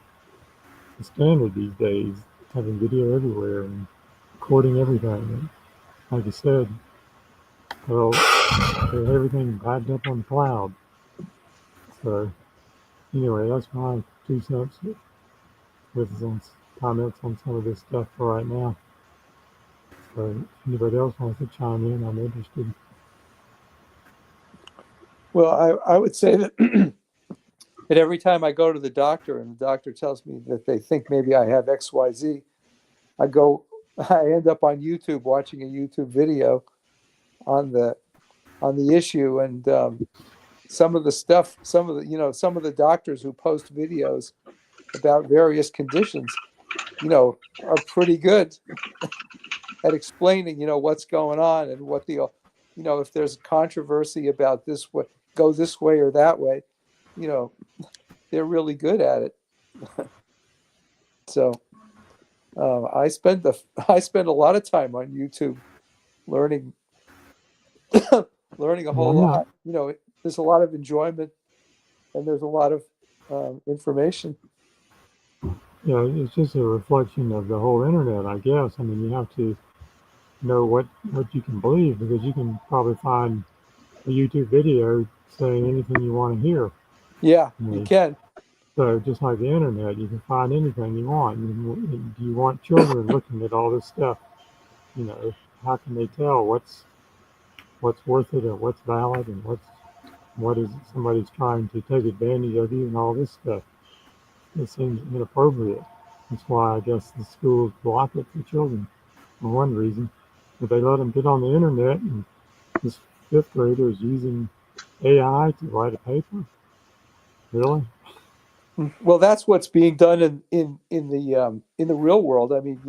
standard these days, having video everywhere, and recording everything. And like you said, well, everything backed up on the cloud. So anyway, that's my 2 cents with some comments on some of this stuff for right now. So if anybody else wants to chime in, I'm interested. Well, I would say that that every time I go to the doctor and the doctor tells me that they think maybe I have XYZ, I end up on YouTube watching a YouTube video on the issue, and some of the doctors who post videos about various conditions, are pretty good at explaining, what's going on and what if there's controversy about this way, go this way or that way, they're really good at it. So I spend a lot of time on YouTube learning a whole lot. There's a lot of enjoyment and there's a lot of information. Yeah, it's just a reflection of the whole internet, I guess. I mean, you have to know what you can believe, because you can probably find a YouTube video saying anything you want to hear. Yeah, I mean, you can. So just like the internet, you can find anything you want. You want children looking at all this stuff. How can they tell what's worth it, or what's valid, and what is somebody's trying to take advantage of you, and all this stuff? It seems inappropriate. That's why I guess the schools block it for children, for one reason. But they let them get on the internet, and this fifth grader is using AI to write a paper. Really? Well, that's what's being done in the real world. I mean,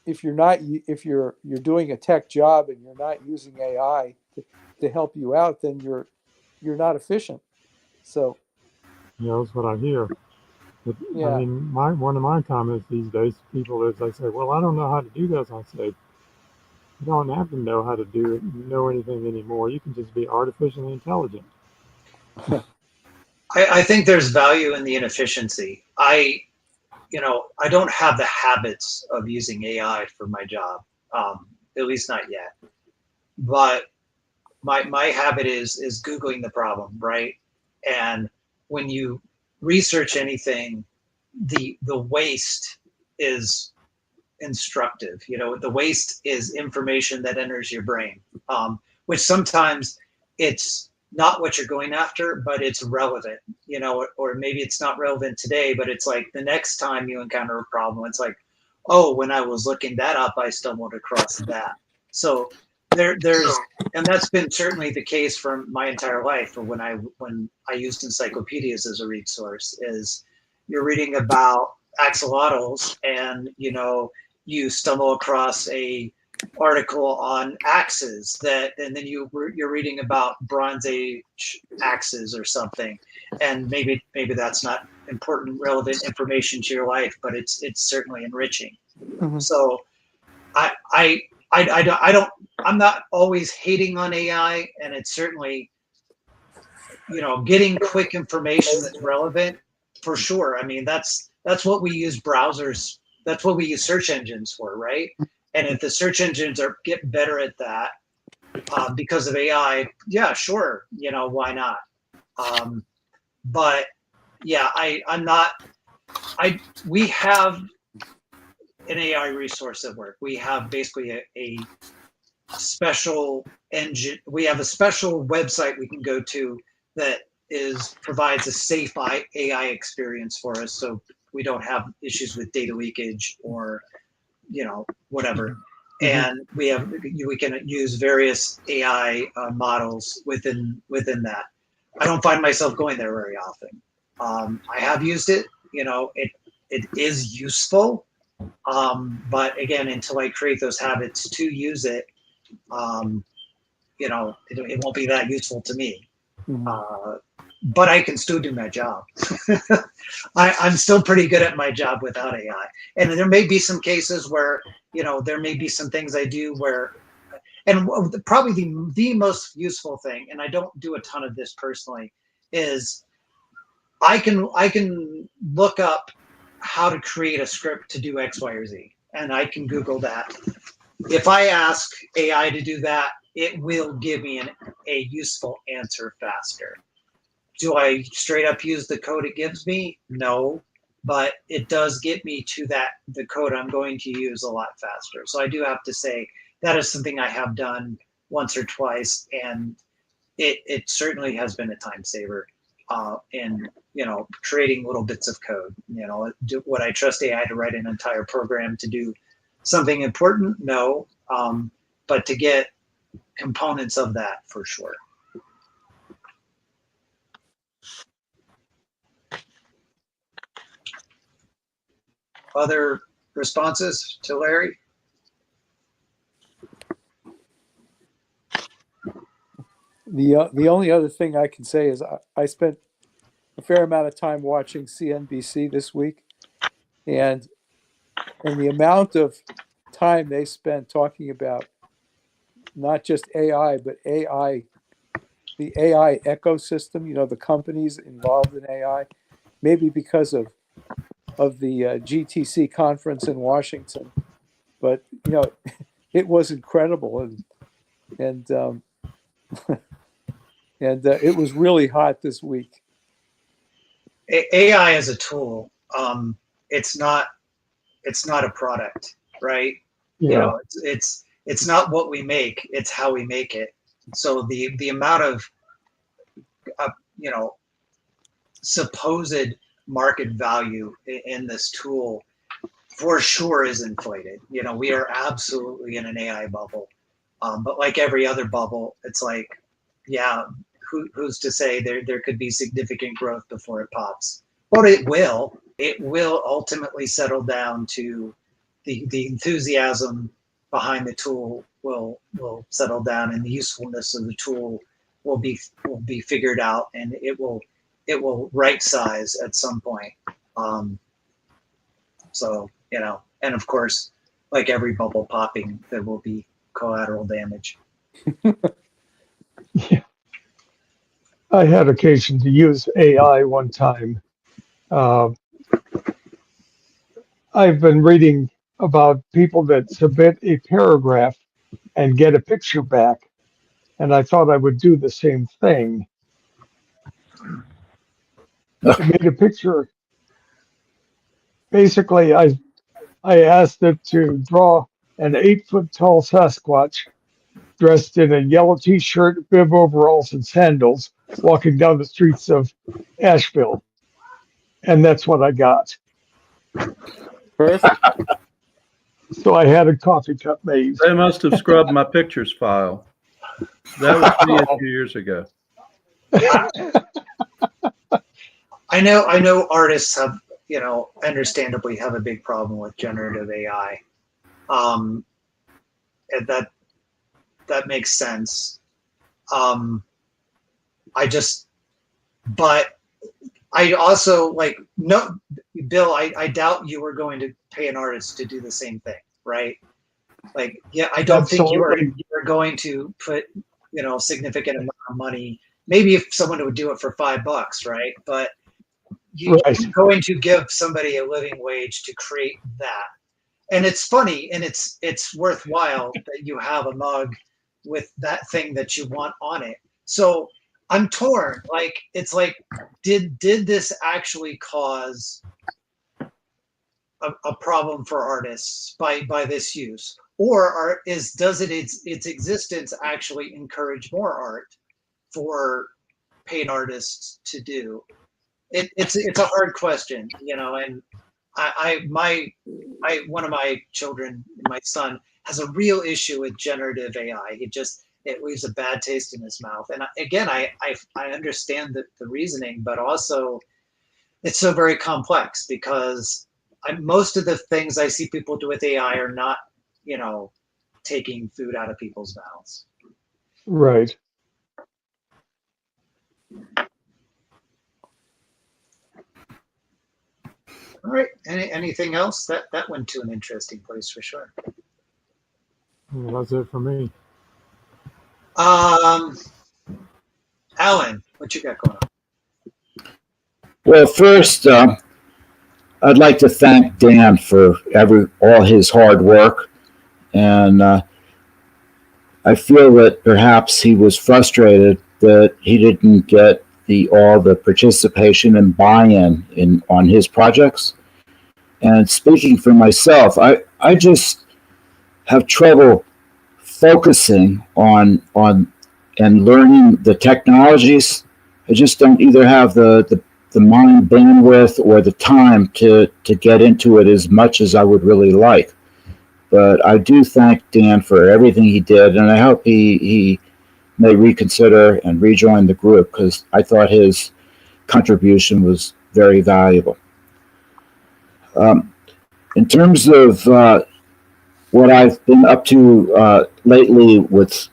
if you're doing a tech job and you're not using AI to help you out, then you're not efficient. So That's what I hear. But, yeah. I mean, one of my comments these days to people is, they say, well, I don't know how to do this. I say, you don't have to know how to do it, know anything anymore. You can just be artificially intelligent. I think there's value in the inefficiency. I don't have the habits of using AI for my job, at least not yet. But my habit is Googling the problem, right? And when you research anything, the waste is instructive. The waste is information that enters your brain, which sometimes it's not what you're going after, but it's relevant, or maybe it's not relevant today, but it's like the next time you encounter a problem, it's like, oh, when I was looking that up, I stumbled across that. So there's, and that's been certainly the case for my entire life. Or when I used encyclopedias as a read source, is you're reading about axolotls, and you stumble across a article on axes and then you're reading about Bronze Age axes or something, and maybe that's not important, relevant information to your life, but it's certainly enriching. Mm-hmm. So I'm not always hating on AI, and it's certainly getting quick information that's relevant for sure. I mean, that's what we use browsers, that's what we use search engines for, right? And if the search engines get better at that because of AI, yeah, sure, why not? But yeah, we have an AI resource at work. We have basically a special engine. We have a special website we can go to that provides a safe AI experience for us, so we don't have issues with data leakage or whatever. And we can use various AI models within that. I don't find myself going there very often. I have used it. It is useful, but again, until I create those habits to use it, it won't be that useful to me. But I can still do my job. I'm still pretty good at my job without AI. And there may be some cases where, there may be some things I do where, and probably the most useful thing, and I don't do a ton of this personally, is I can look up how to create a script to do X, Y, or Z. And I can Google that. if I ask AI to do that, it will give me a useful answer faster. Do I straight up use the code it gives me? No, but it does get me to the code I'm going to use a lot faster. So I do have to say that is something I have done once or twice, and it certainly has been a time saver in creating little bits of code. Would I trust AI to write an entire program to do something important? No, but to get components of that for sure. Other responses to Larry? The only other thing I can say is I spent a fair amount of time watching CNBC this week, and the amount of time they spent talking about not just AI, but AI, the AI ecosystem, the companies involved in AI, maybe because of the GTC conference in Washington, but it was incredible, and it was really hot this week. AI is a tool. It's not a product, right? Yeah. It's not what we make, it's how we make it. So the amount of supposed market value in this tool for sure is inflated. We are absolutely in an AI bubble, but like every other bubble, it's like, yeah, who's to say there could be significant growth before it pops? But it will ultimately settle down to the enthusiasm behind the tool will settle down, and the usefulness of the tool will be figured out, and it will right size at some point. So and of course, like every bubble popping, there will be collateral damage. Yeah. I had occasion to use AI one time. I've been reading about people that submit a paragraph and get a picture back, and I thought I would do the same thing. I made a picture. Basically, I asked it to draw an 8-foot tall Sasquatch dressed in a yellow t-shirt, bib overalls, and sandals, walking down the streets of Asheville, and that's what I got. Perfect. So I had a coffee cup made. They must have scrubbed my pictures file. That was me a few years ago. I know artists have, understandably have a big problem with generative AI. And that makes sense. But I also no, Bill, I doubt you were going to pay an artist to do the same thing, right? I don't think you are going to put, significant amount of money. Maybe if someone would do it for $5, right? But you're going to give somebody a living wage to create that. And it's funny, and it's worthwhile that you have a mug with that thing that you want on it. So I'm torn. It's like, did this actually cause a problem for artists by this use, or does its existence actually encourage more art for paid artists to do? It's a hard question, and one of my children, my son, has a real issue with generative AI. It leaves a bad taste in his mouth. And again, I understand the reasoning, but also it's so very complex because most of the things I see people do with AI are not, taking food out of people's mouths. Right. All right. Anything else? That went to an interesting place for sure. Well, that's it for me. Alan, what you got going on? Well, first, I'd like to thank Dan for all his hard work And I feel that perhaps he was frustrated that he didn't get all the participation and buy-in on his projects. And speaking for myself, I just have trouble focusing on and learning the technologies. I just don't either have the mind bandwidth or the time to get into it as much as I would really like. But I do thank Dan for everything he did, and I hope he may reconsider and rejoin the group, because I thought his contribution was very valuable. In terms of what I've been up to lately with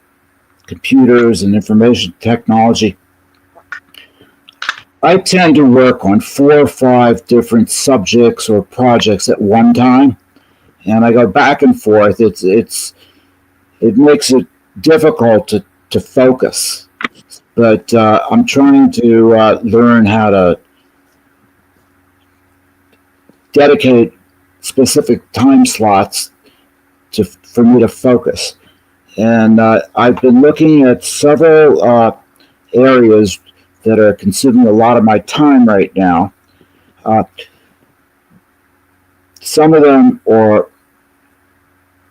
computers and information technology, I tend to work on 4 or 5 different subjects or projects at one time, and I go back and forth. It makes it difficult to focus, but I'm trying to learn how to dedicate specific time slots for me to focus. And I've been looking at several areas that are consuming a lot of my time right now. Some of them are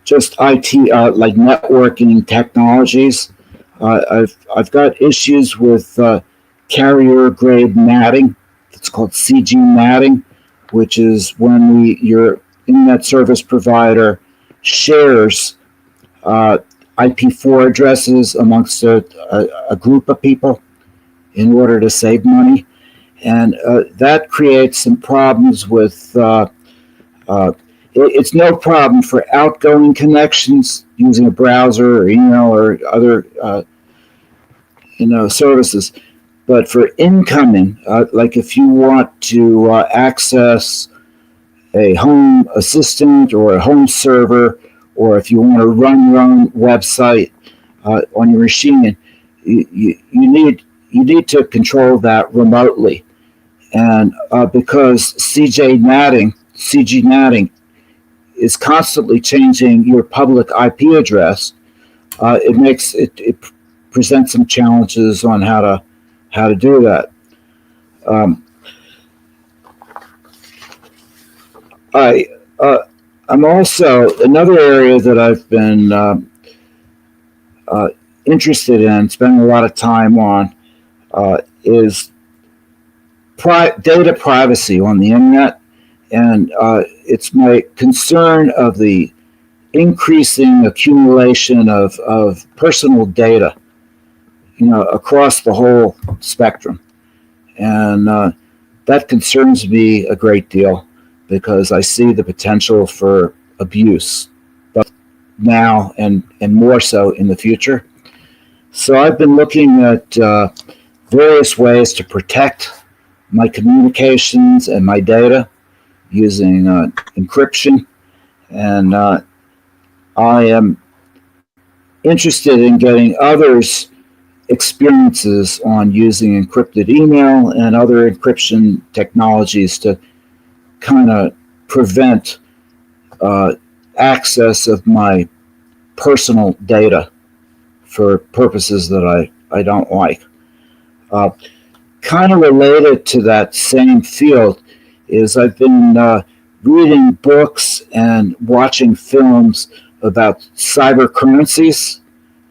just IT, like networking technologies. I've got issues with carrier grade matting. It's called CG matting, which is when your internet service provider shares IP4 addresses amongst a group of people in order to save money. And that creates some problems with, it's no problem for outgoing connections using a browser or email or other services. But for incoming, like if you want to access a home assistant or a home server, or if you want to run your own website on your machine, you need to control that remotely. And because CG natting is constantly changing your public IP address, it presents some challenges on how to do that. I'm also, another area that I've been interested in, spending a lot of time on, is data privacy on the internet. And it's my concern of the increasing accumulation of personal data, across the whole spectrum. And that concerns me a great deal, because I see the potential for abuse, both now and more so in the future. So I've been looking at various ways to protect my communications and my data using encryption. And I am interested in getting others' experiences on using encrypted email and other encryption technologies to kind of prevent access of my personal data for purposes that I don't like. Kind of related to that same field is I've been reading books and watching films about cyber currencies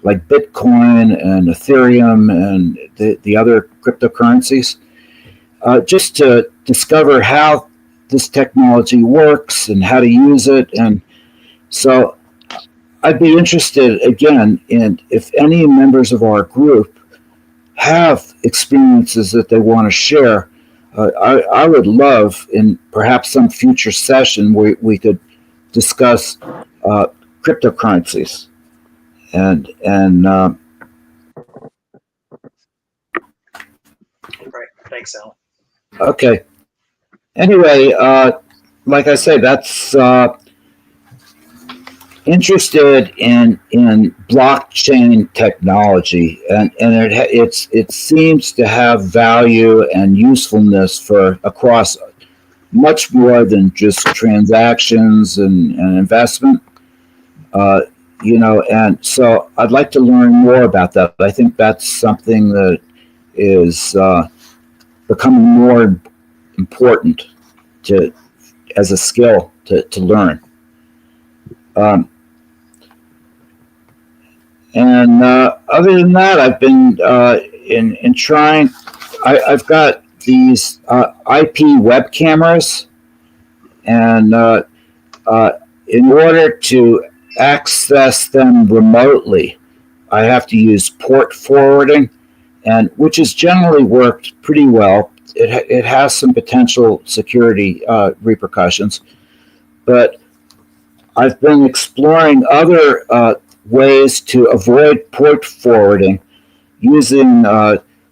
like Bitcoin and Ethereum and the other cryptocurrencies, just to discover how this technology works and how to use it. And so I'd be interested, again, in if any members of our group have experiences that they want to share. I would love, in perhaps some future session, we could discuss cryptocurrencies. And Right. Thanks, Alan. Okay. Anyway, like I say, that's interested in blockchain technology, and it seems to have value and usefulness for across much more than just transactions and investment. and so I'd like to learn more about that. I think that's something that is becoming more important as a skill to learn. And other than that, I've been in trying. I've got these IP web cameras, and in order to access them remotely, I have to use port forwarding, and which has generally worked pretty well. It has some potential security repercussions, but I've been exploring other ways to avoid port forwarding using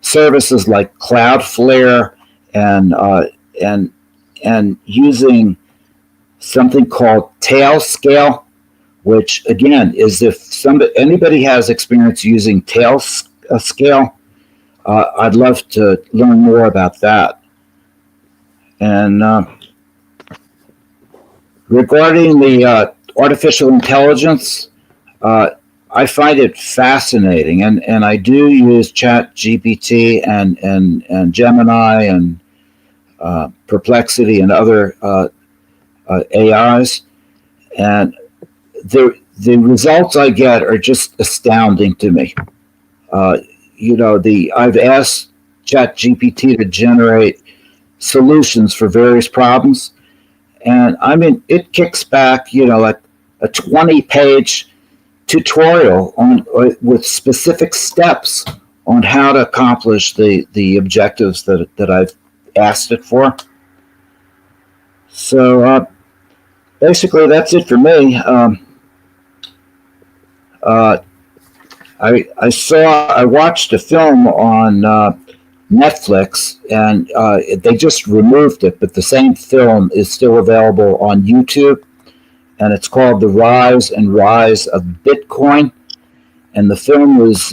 services like Cloudflare and using something called Tailscale, which again is if anybody has experience using Tailscale, I'd love to learn more about that. And regarding the artificial intelligence, I find it fascinating, and I do use ChatGPT and Gemini and Perplexity and other AIs, and the results I get are just astounding to me. I've asked ChatGPT to generate solutions for various problems, and I mean it kicks back, like a 20-page tutorial with specific steps on how to accomplish the objectives that I've asked it for. So basically, that's it for me. I watched a film on Netflix, and they just removed it, but the same film is still available on YouTube, and it's called The Rise and Rise of Bitcoin, and the film was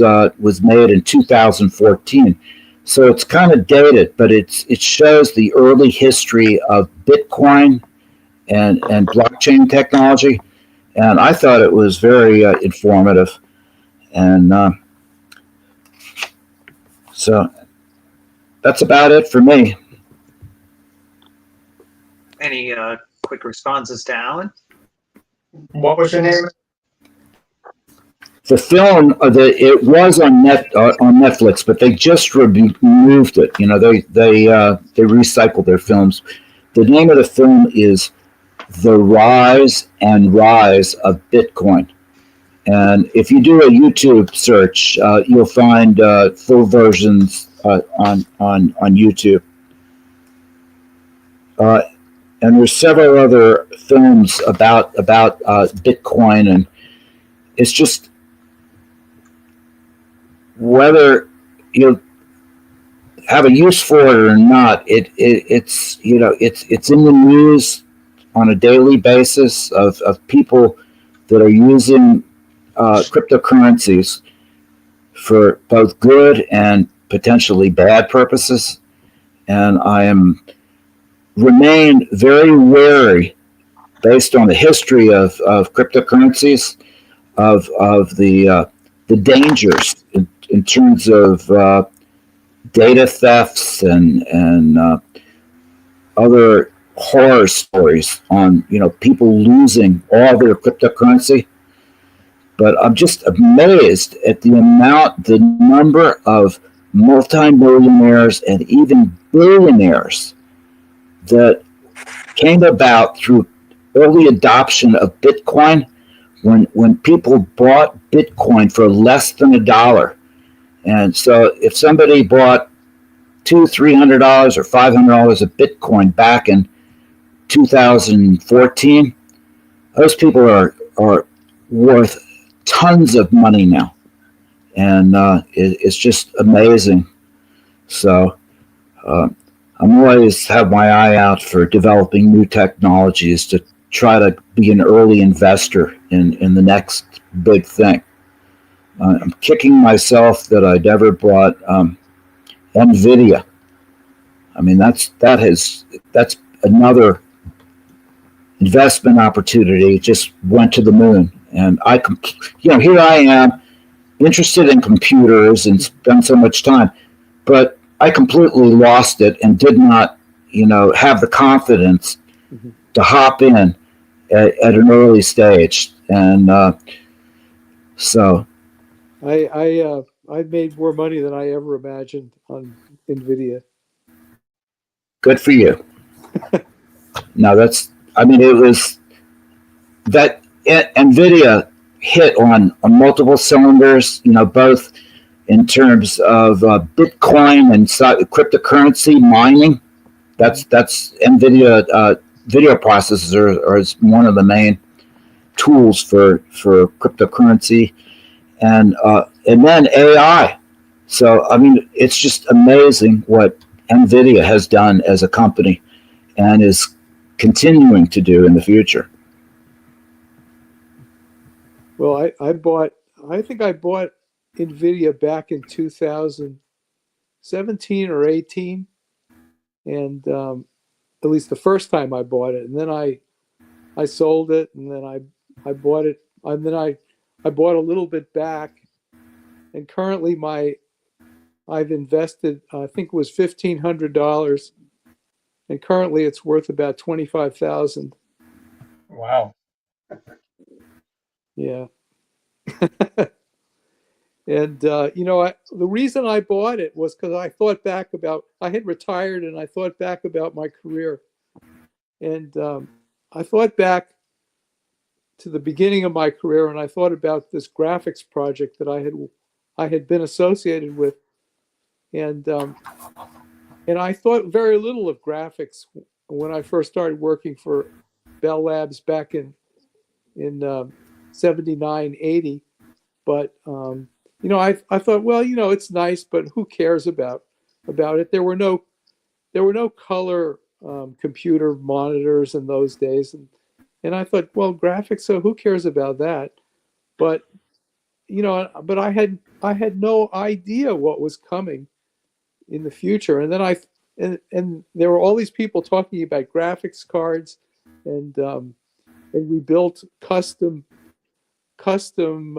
made in 2014. So it's kind of dated, but it shows the early history of Bitcoin and blockchain technology, and I thought it was very informative. And so that's about it for me. Any quick responses to Alan? What was your name? The film, it was on Netflix, but they just removed it. They recycled their films. The name of the film is The Rise and Rise of Bitcoin. And if you do a YouTube search, you'll find full versions on YouTube. And there's several other films about Bitcoin, and it's just whether you have a use for it or not. It's in the news on a daily basis of people that are using cryptocurrencies for both good and potentially bad purposes, and I remain very wary, based on the history of cryptocurrencies, of the dangers in terms of data thefts and other horror stories on people losing all their cryptocurrency. But I'm just amazed at the number of multimillionaires and even billionaires that came about through early adoption of Bitcoin when people bought Bitcoin for less than $1. And so if somebody bought $200, $300, or $500 of Bitcoin back in 2014, those people are worth tons of money now, and it's just amazing. So I'm always have my eye out for developing new technologies to try to be an early investor in the next big thing. I'm kicking myself that I never bought NVIDIA. I mean, that's another investment opportunity. It just went to the moon, And here I am, interested in computers and spend so much time, but I completely lost it and did not, have the confidence to hop in at an early stage. And so I made more money than I ever imagined on NVIDIA. good for you. No, it was that NVIDIA hit on multiple cylinders, both in terms of Bitcoin and cryptocurrency mining. That's NVIDIA video processors is one of the main tools for cryptocurrency, and then AI. So it's just amazing what NVIDIA has done as a company and is continuing to do in the future. Well, I think I bought NVIDIA back in 2017 or 18, and at least the first time I bought it, and then I sold it, and then I bought it, and then I bought a little bit back, and currently I've invested, I think it was $1,500, and currently it's worth about 25,000. Wow. Yeah. And the reason I bought it was because I had retired, and I thought back about my career, and I thought back to the beginning of my career, and I thought about this graphics project that I had been associated with, and I thought very little of graphics when I first started working for Bell Labs back in 79, 80. But I thought, well, it's nice, but who cares about it? There were no color computer monitors in those days, and I thought, well, graphics, so who cares about that? But but I had no idea what was coming in the future, and then and there were all these people talking about graphics cards, and we built custom custom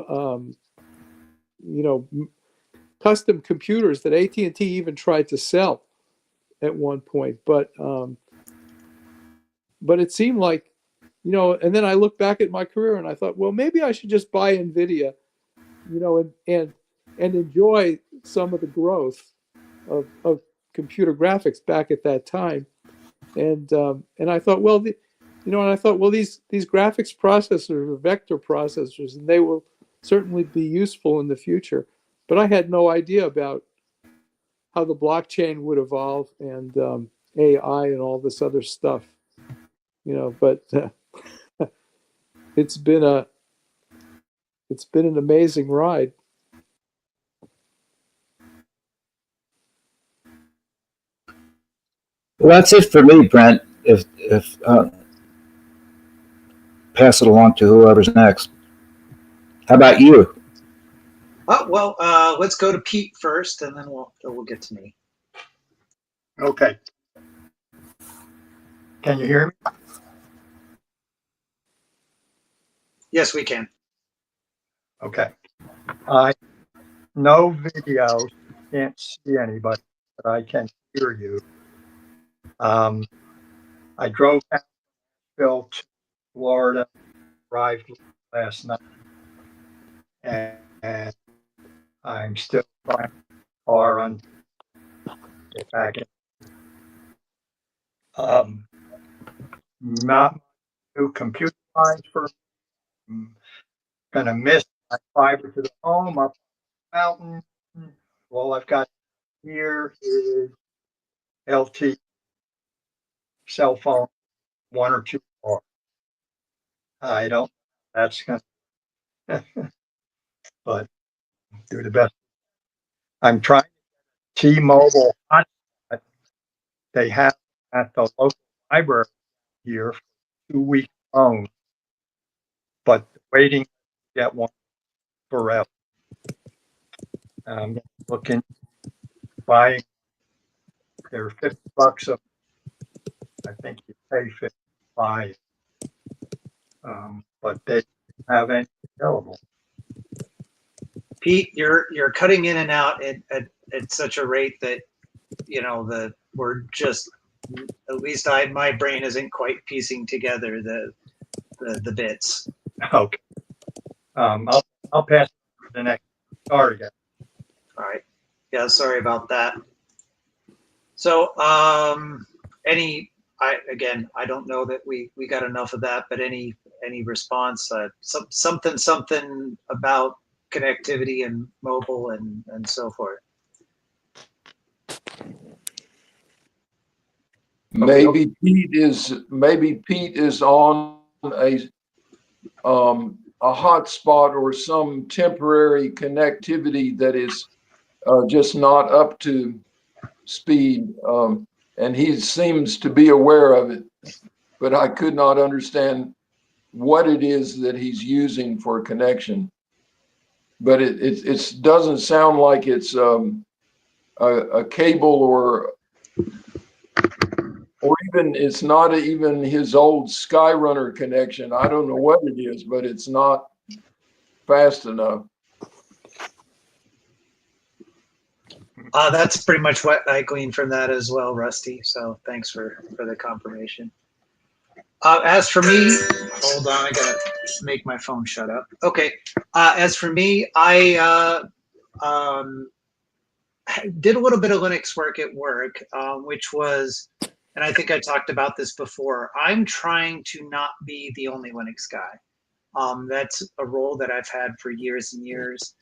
computers that AT&T even tried to sell at one point, but it seemed like, and then I look back at my career and I thought, well, maybe I should just buy NVIDIA, and enjoy some of the growth of computer graphics back at that time, and I thought, well, these graphics processors are vector processors, and they will certainly be useful in the future. But I had no idea about how the blockchain would evolve, and AI and all this other stuff, But it's been an amazing ride. Well, that's it for me, Brent. If pass it along to whoever's next. How about you? Oh, well, let's go to Pete first, and then we'll get to me. Okay. Can you hear me? Yes, we can. Okay. No video, can't see anybody, but I can hear you. I drove down to Florida, arrived last night, and I'm still trying to car on get back in. Not new computer lines for I'm gonna miss my fiber to the home up the mountain. All I've got here is LT cell phone, 1 or 2 bars. I don't. That's gonna, but do the best. I'm trying T-Mobile hotspot. They have at the local library here for 2 weeks loan, but waiting to get one forever. I'm looking buying. They're $50 a. I think you pay $55. But they have any available. Pete, you're cutting in and out at such a rate that we're just, at least my brain isn't quite piecing together the bits. Okay. I'll pass to the next. Sorry, guys. All right. Yeah, sorry about that. So, I don't know that we got enough of that, but any response, something about connectivity and mobile and so forth. Maybe Pete is on a hotspot or some temporary connectivity that is just not up to speed, and he seems to be aware of it, but I could not understand what it is that he's using for connection. But it doesn't sound like it's a cable or even it's not even his old Skyrunner connection. I don't know what it is, but it's not fast enough. That's pretty much what I gleaned from that as well, Rusty. So thanks for the confirmation. As for me, hold on, I gotta make my phone shut up. Okay. As for me, I did a little bit of Linux work at work, which was, and I think I talked about this before, I'm trying to not be the only Linux guy. That's a role that I've had for years and years.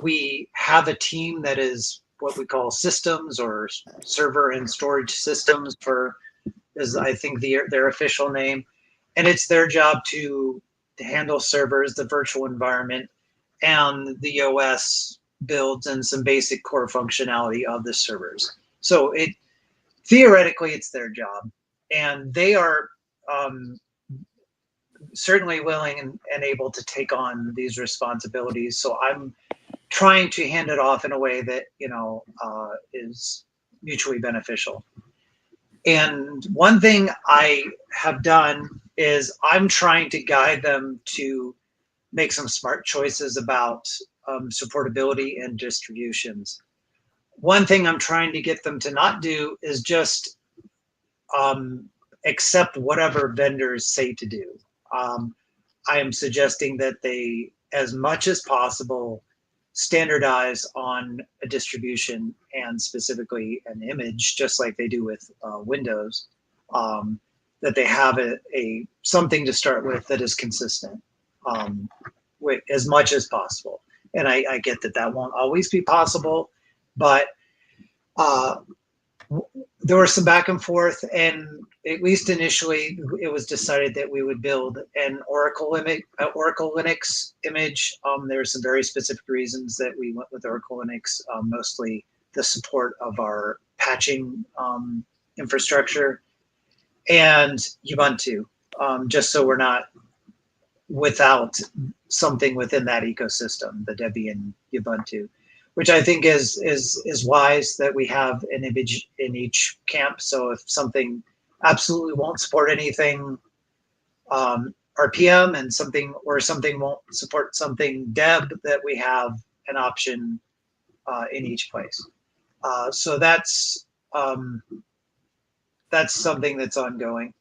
We have a team that is what we call systems, or server and storage systems is I think their official name. And it's their job to handle servers, the virtual environment, and the OS builds and some basic core functionality of the servers. So theoretically it's their job, and they are certainly willing and able to take on these responsibilities. So I'm trying to hand it off in a way that is mutually beneficial. And one thing I have done is I'm trying to guide them to make some smart choices about supportability and distributions. One thing I'm trying to get them to not do is just accept whatever vendors say to do. I am suggesting that they, as much as possible, standardize on a distribution, and specifically an image, just like they do with Windows, that they have a something to start with that is consistent, with as much as possible. And I get that won't always be possible, but there was some back and forth, and at least initially it was decided that we would build an Oracle Linux image. There are some very specific reasons that we went with Oracle Linux, mostly the support of our patching infrastructure, and Ubuntu, just so we're not without something within that ecosystem, the Debian Ubuntu, which I think is wise that we have an image in each camp. So if something absolutely won't support anything RPM, and something won't support something Deb, that we have an option in each place. So that's something that's ongoing.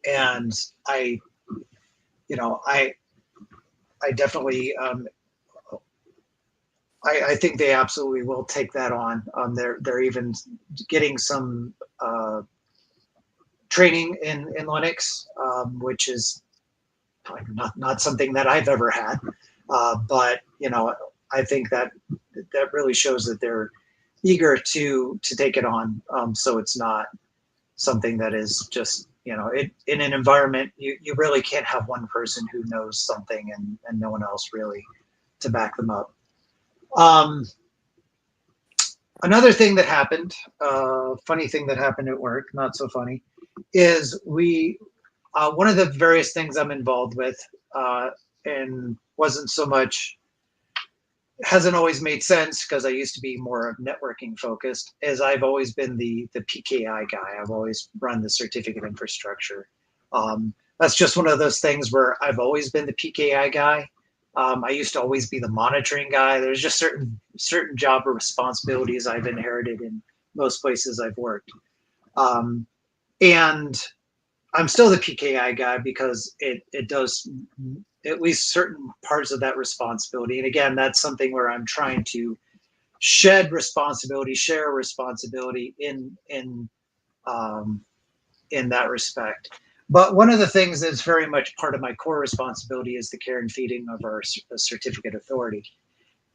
And I definitely, I think they absolutely will take that on. They're even getting some training in Linux, which is not something that I've ever had. But I think that really shows that they're eager to take it on. So it's not something that is just, in an environment, you really can't have one person who knows something and no one else really to back them up. Another thing that happened, funny thing that happened at work, not so funny, is one of the various things I'm involved with, and hasn't always made sense because I used to be more networking focused, is I've always been the PKI guy. I've always run the certificate infrastructure. that's just one of those things where I've always been the PKI guy. I used to always be the monitoring guy. There's just certain job responsibilities I've inherited in most places I've worked. And I'm still the PKI guy because it does at least certain parts of that responsibility. And again, that's something where I'm trying to shed responsibility, share responsibility in that respect. But one of the things that's very much part of my core responsibility is the care and feeding of our certificate authority.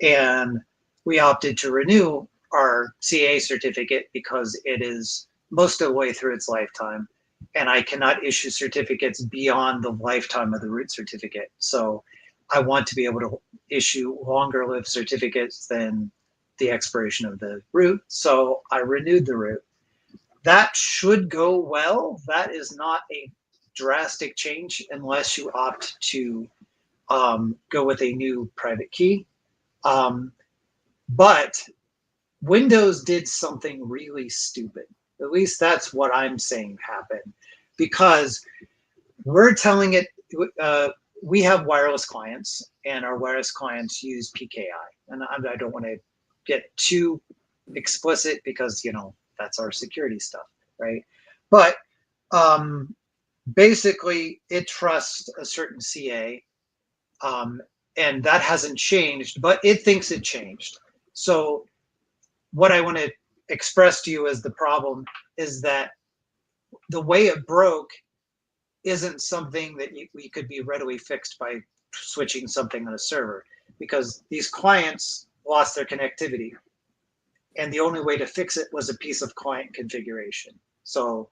And we opted to renew our CA certificate because it is most of the way through its lifetime. And I cannot issue certificates beyond the lifetime of the root certificate. So I want to be able to issue longer lived certificates than the expiration of the root. So I renewed the root. That should go well. That is not a drastic change unless you opt to go with a new private key. But Windows did something really stupid. At least that's what I'm saying happened, because we're telling it, we have wireless clients and our wireless clients use PKI. And I don't want to get too explicit because, that's our security stuff, right? But basically it trusts a certain CA, and that hasn't changed, but it thinks it changed. So what I want to express to you as the problem is that the way it broke isn't something that we could be readily fixed by switching something on a server, because these clients lost their connectivity. And the only way to fix it was a piece of client configuration. So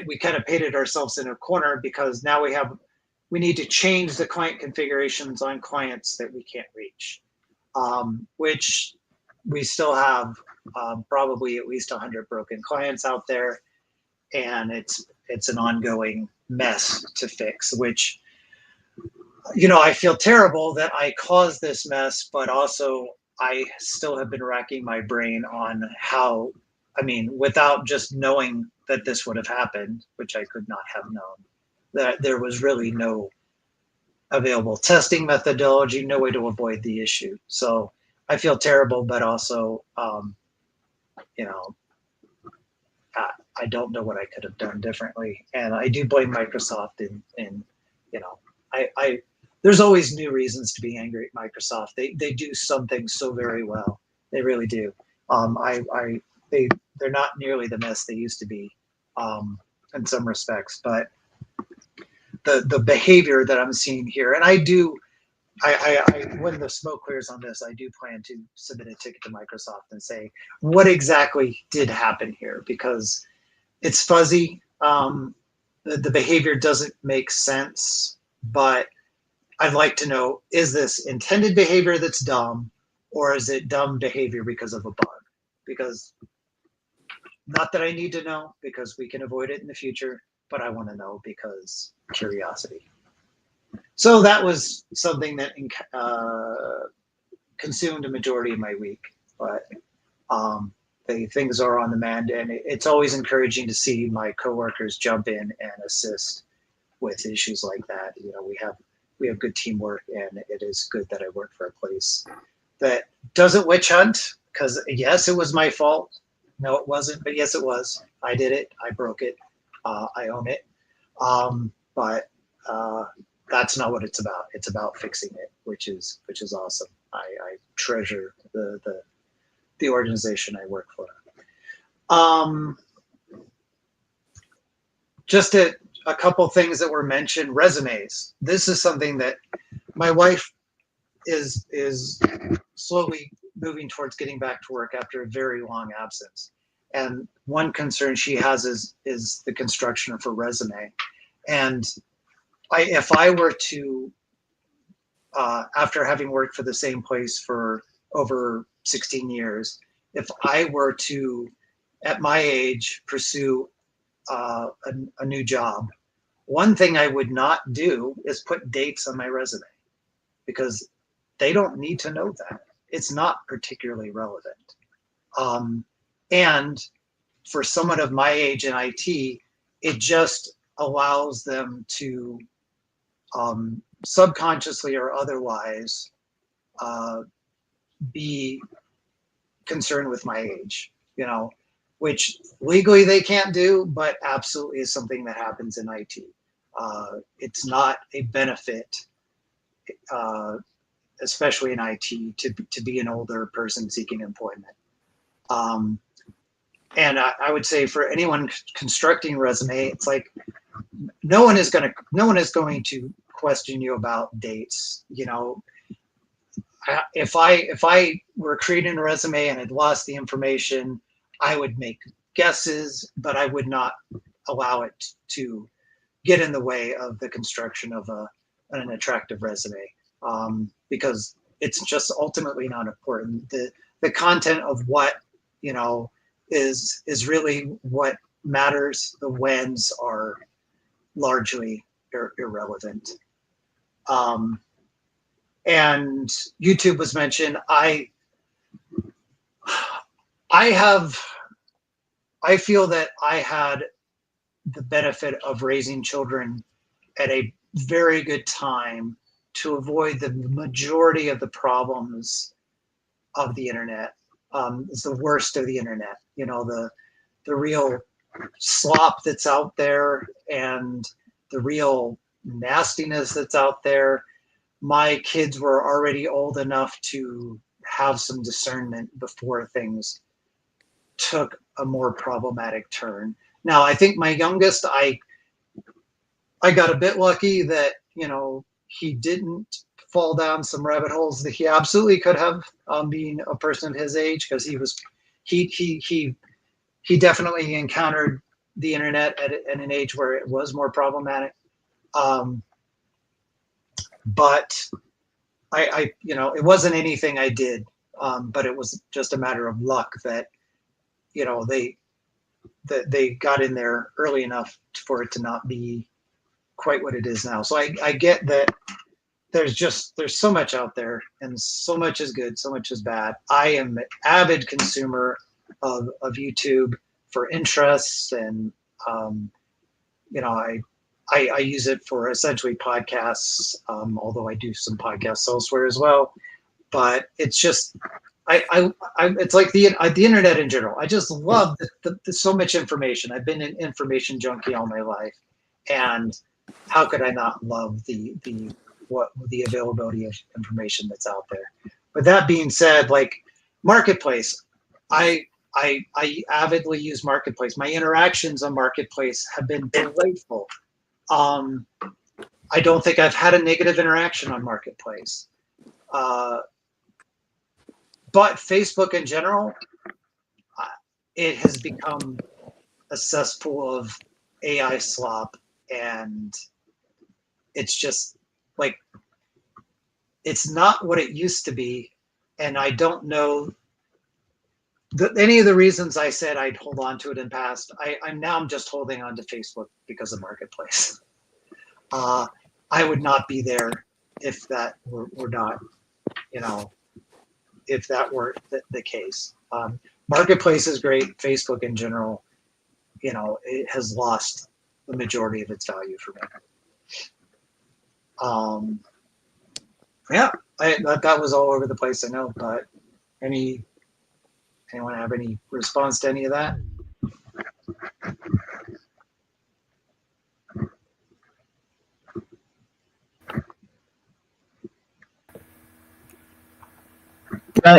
we kind of painted ourselves in a corner because now we need to change the client configurations on clients that we can't reach, which we still have probably at least 100 broken clients out there. And it's an ongoing mess to fix, which, I feel terrible that I caused this mess, but also I still have been racking my brain on how, without just knowing that this would have happened, which I could not have known, that there was really no available testing methodology, no way to avoid the issue. So I feel terrible, but also, I don't know what I could have done differently. And I do blame Microsoft and there's always new reasons to be angry at Microsoft. They do some things so very well. They really do. They're not nearly the mess they used to be in some respects, but the behavior that I'm seeing here, and when the smoke clears on this, I do plan to submit a ticket to Microsoft and say, what exactly did happen here? Because it's fuzzy. The behavior doesn't make sense, but I'd like to know, is this intended behavior that's dumb, or is it dumb behavior because of a bug? Because not that I need to know, because we can avoid it in the future, but I want to know because curiosity. So that was something that consumed a majority of my week, but things are on the mend, and it's always encouraging to see my coworkers jump in and assist with issues like that. We have good teamwork, and it is good that I work for a place that doesn't witch hunt, because yes, it was my fault. No, it wasn't, but yes, it was. I did it. I broke it. I own it. But that's not what it's about. It's about fixing it, which is awesome. I treasure the organization I work for. Just a couple things that were mentioned. Resumes. This is something that my wife is slowly moving towards getting back to work after a very long absence. And one concern she has is the construction of her resume. And if I were to, after having worked for the same place for over 16 years, if I were to, at my age, pursue a new job, one thing I would not do is put dates on my resume, because they don't need to know that. It's not particularly relevant. And for someone of my age in IT, it just allows them to subconsciously or otherwise be concerned with my age, which legally they can't do, but absolutely is something that happens in IT. It's not a benefit, especially in IT, to be an older person seeking employment. And I would say for anyone constructing resume, it's like no one is going to question you about dates. If I were creating a resume and had lost the information, I would make guesses, but I would not allow it to get in the way of the construction of an attractive resume, because it's just ultimately not important. The content of what is really what matters. The whens are largely irrelevant. And YouTube was mentioned. I feel that I had the benefit of raising children at a very good time to avoid the majority of the problems of the internet. It's the worst of the internet. The real slop that's out there and the real nastiness that's out there. My kids were already old enough to have some discernment before things took a more problematic turn. Now, I think my youngest, I got a bit lucky that, he didn't fall down some rabbit holes that he absolutely could have, being a person of his age, because he definitely encountered the internet at an age where it was more problematic. But it wasn't anything I did, but it was just a matter of luck that, they got in there early enough for it to not be quite what it is now. So I get that there's so much out there, and so much is good, so much is bad. I am an avid consumer of YouTube for interests, and I use it for essentially podcasts, although I do some podcasts elsewhere as well. But it's just, it's like the internet in general. I just love the so much information. I've been an information junkie all my life, and how could I not love the availability of information that's out there? With that being said, like Marketplace, I avidly use Marketplace. My interactions on Marketplace have been delightful. I don't think I've had a negative interaction on Marketplace. But Facebook in general, it has become a cesspool of AI slop, and it's just like, it's not what it used to be. And I don't know any of the reasons I said I'd hold on to it in past. I'm just holding on to Facebook because of Marketplace. I would not be there if that were not, if that were the case. Marketplace is great. Facebook in general, it has lost the majority of its value for me. That was all over the place, I know, but anyone have any response to any of that?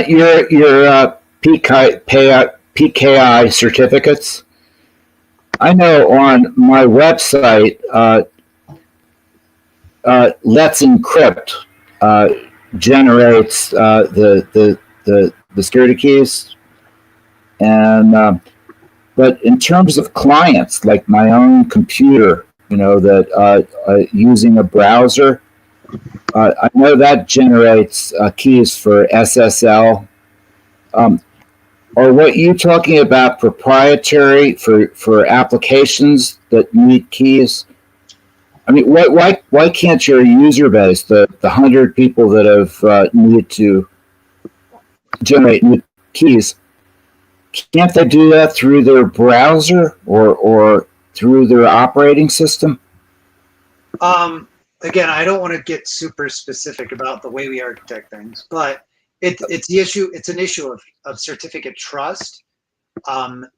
Your PKI certificates. I know on my website, Let's Encrypt generates the security keys, and but in terms of clients, like my own computer, that using a browser. I know that generates keys for SSL. Are what you talking about proprietary for applications that need keys? I mean, why can't your user base, the 100 people that have needed to generate new keys, can't they do that through their browser, or through their operating system? Again, I don't want to get super specific about the way we architect things, but it's the issue. It's an issue of certificate trust. The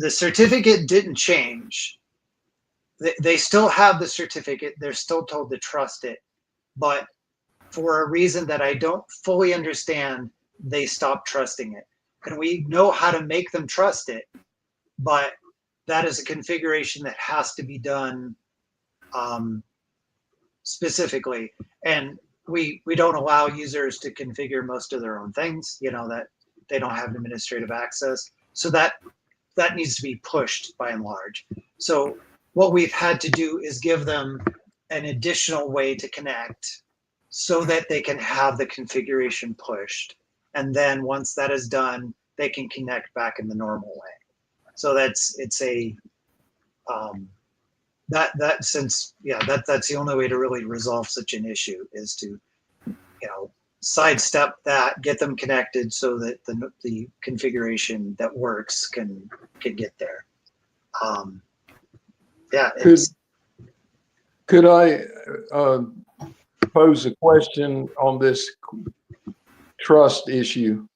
certificate didn't change. They still have the certificate. They're still told to trust it, but for a reason that I don't fully understand, they stopped trusting it. And we know how to make them trust it, but that is a configuration that has to be done specifically. And we don't allow users to configure most of their own things, that they don't have administrative access. So that needs to be pushed by and large. So what we've had to do is give them an additional way to connect so that they can have the configuration pushed. And then once that is done, they can connect back in the normal way. So that's the only way to really resolve such an issue, is to, sidestep that, get them connected so that the configuration that works can get there. Could I pose a question on this trust issue?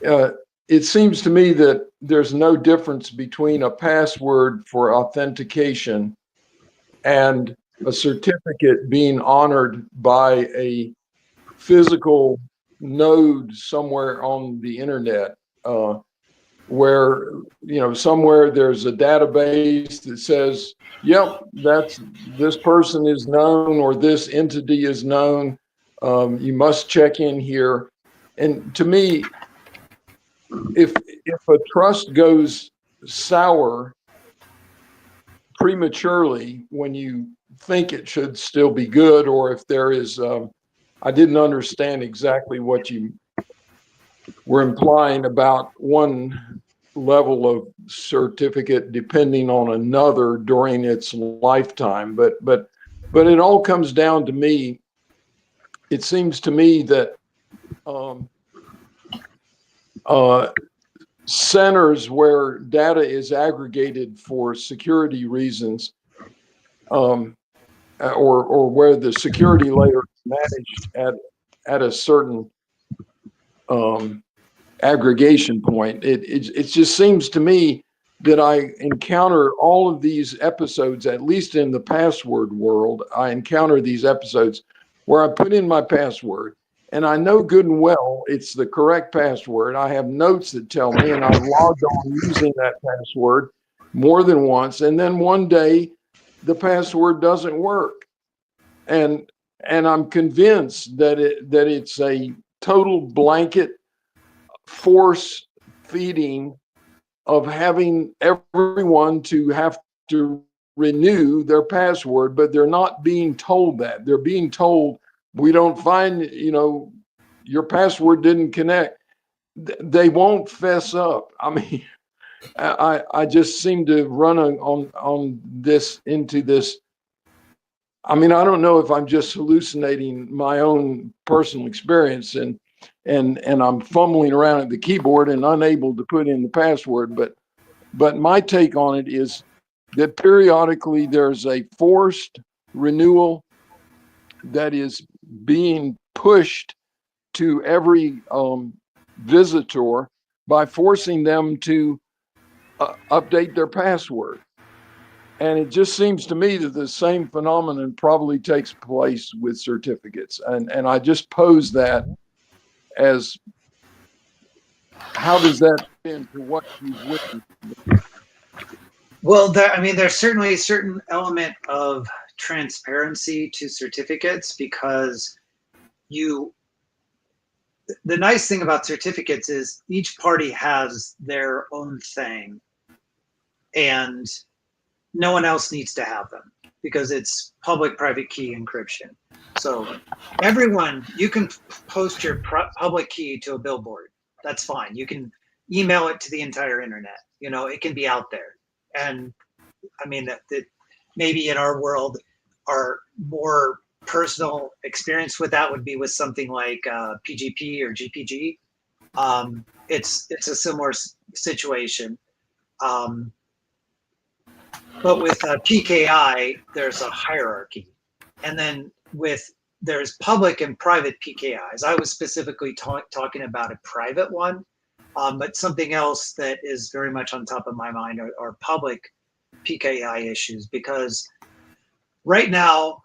It seems to me that there's no difference between a password for authentication and a certificate being honored by a physical node somewhere on the internet, where somewhere there's a database that says, yep, this person is known, or this entity is known, you must check in here. And to me, if a trust goes sour prematurely when you think it should still be good, or if there is I didn't understand exactly what you were implying about one level of certificate depending on another during its lifetime, but it all comes down to me. It seems to me that centers where data is aggregated for security reasons, or where the security layer is managed at a certain aggregation point, it just seems to me that I encounter all of these episodes, at least in the password world. I encounter these episodes where I put in my password and I know good and well it's the correct password. I have notes that tell me, and I've logged on using that password more than once. And then one day the password doesn't work. And I'm convinced that it's a total blanket force feeding of having everyone to have to renew their password, but they're not being told that. They're being told, we don't find, your password didn't connect. They won't fess up. I mean, I just seem to run on this into this. I mean, I don't know if I'm just hallucinating my own personal experience and I'm fumbling around at the keyboard and unable to put in the password. But my take on it is that periodically there's a forced renewal that is being pushed to every visitor by forcing them to update their password. And it just seems to me that the same phenomenon probably takes place with certificates. And I just pose that as, how does that fit into what you've witnessed? Well, there's certainly a certain element of transparency to certificates, because the nice thing about certificates is each party has their own thing, and no one else needs to have them because it's public-private key encryption. So everyone, you can post your public key to a billboard. That's fine. You can email it to the entire internet. It can be out there. And I mean, that maybe in our world, our more personal experience with that would be with something like PGP or GPG. It's a similar situation. But with PKI, there's a hierarchy. And then there's public and private PKIs. I was specifically talking about a private one, but something else that is very much on top of my mind are public PKI issues, because right now,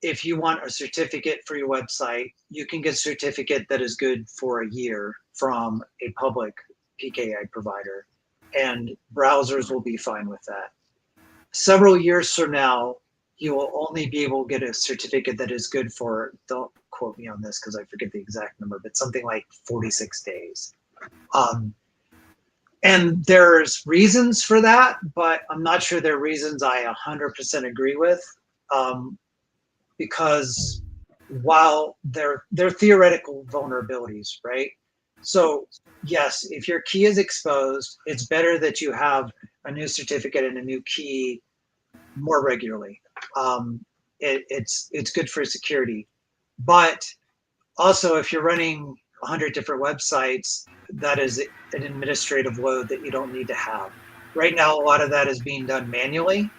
if you want a certificate for your website, you can get a certificate that is good for a year from a public PKI provider, and browsers will be fine with that. Several years from now, you will only be able to get a certificate that is good for, don't quote me on this because I forget the exact number, but something like 46 days. And there's reasons for that, but I'm not sure they're reasons I 100% agree with, because while they're theoretical vulnerabilities, right? So yes, if your key is exposed, it's better that you have a new certificate and a new key more regularly. It's good for security, but also if you're running 100 different websites, that is an administrative load that you don't need to have. Right now, a lot of that is being done manually.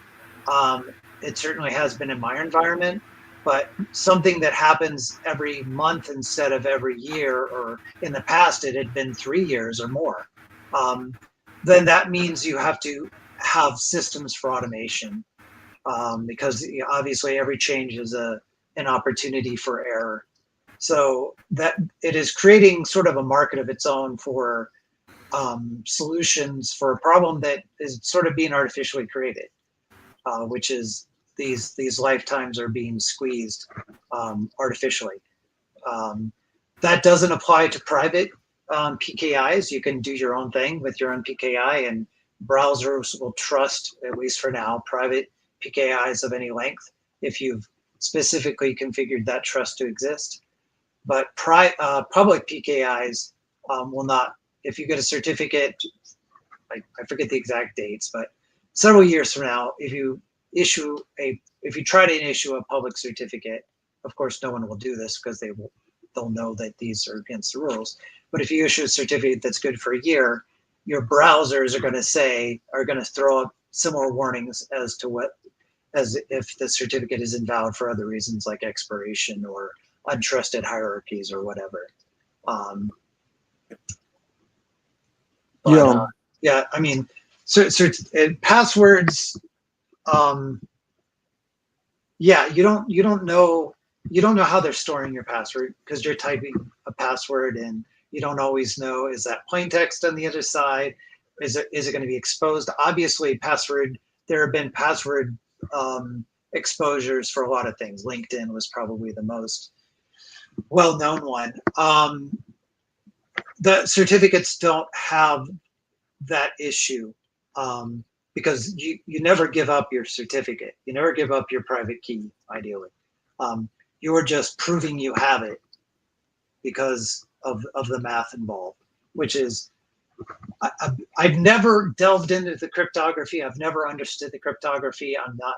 It certainly has been in my environment, but something that happens every month instead of every year, or in the past it had been 3 years or more, then that means you have to have systems for automation, because obviously every change is an opportunity for error. So that it is creating sort of a market of its own for solutions for a problem that is sort of being artificially created, which is these lifetimes are being squeezed artificially. That doesn't apply to private PKIs. You can do your own thing with your own PKI, and browsers will trust, at least for now, private PKIs of any length if you've specifically configured that trust to exist. But public PKIs will not. If you get a certificate, I forget the exact dates, but several years from now, if you try to issue a public certificate, of course, no one will do this because they'll know that these are against the rules. But if you issue a certificate that's good for a year, your browsers are going to throw up similar warnings as if the certificate is invalid for other reasons like expiration or untrusted hierarchies or whatever. Yeah, I mean, passwords. Yeah, you don't know how they're storing your password because you're typing a password and you don't always know, is that plain text on the other side? Is it going to be exposed? Obviously, there have been password exposures for a lot of things. LinkedIn was probably the most well-known one. The certificates don't have that issue because you never give up your certificate. You never give up your private key, ideally. You're just proving you have it because of the math involved, which is, I've never delved into the cryptography. I've never understood the cryptography. I'm not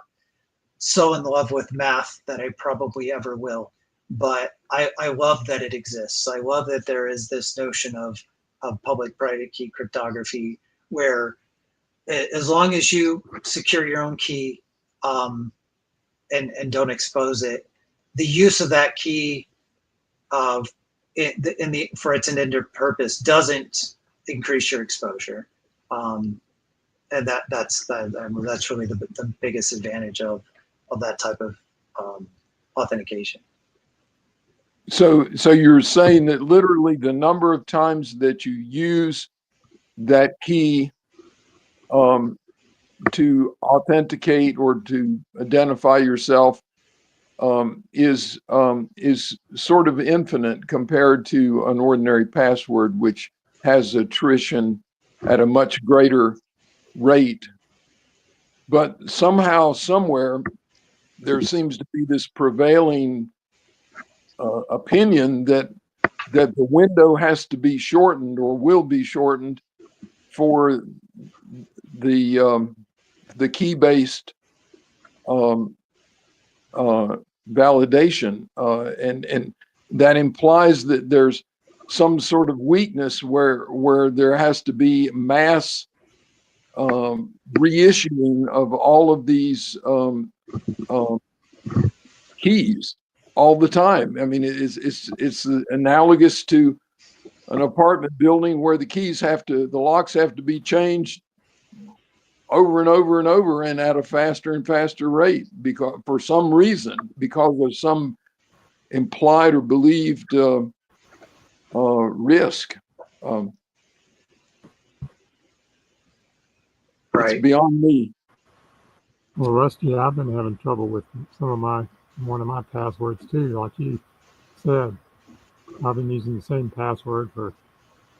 so in love with math that I probably ever will. But I love that it exists. I love that there is this notion of public-private key cryptography where as long as you secure your own key and don't expose it, the use of that key for its intended purpose doesn't increase your exposure. And that's really the biggest advantage of that type of authentication. So you're saying that literally the number of times that you use that key to authenticate or to identify yourself is sort of infinite compared to an ordinary password, which has attrition at a much greater rate. But somehow, somewhere, there seems to be this prevailing opinion that the window has to be shortened or will be shortened for the key-based validation, and that implies that there's some sort of weakness where there has to be mass reissuing of all of these keys all the time. I mean, it's analogous to an apartment building where the locks have to be changed over and over and over and at a faster and faster rate because for some reason, because of some implied or believed risk. It's Right. beyond me. Well, Rusty, I've been having trouble with one of my passwords too. Like you said, I've been using the same password for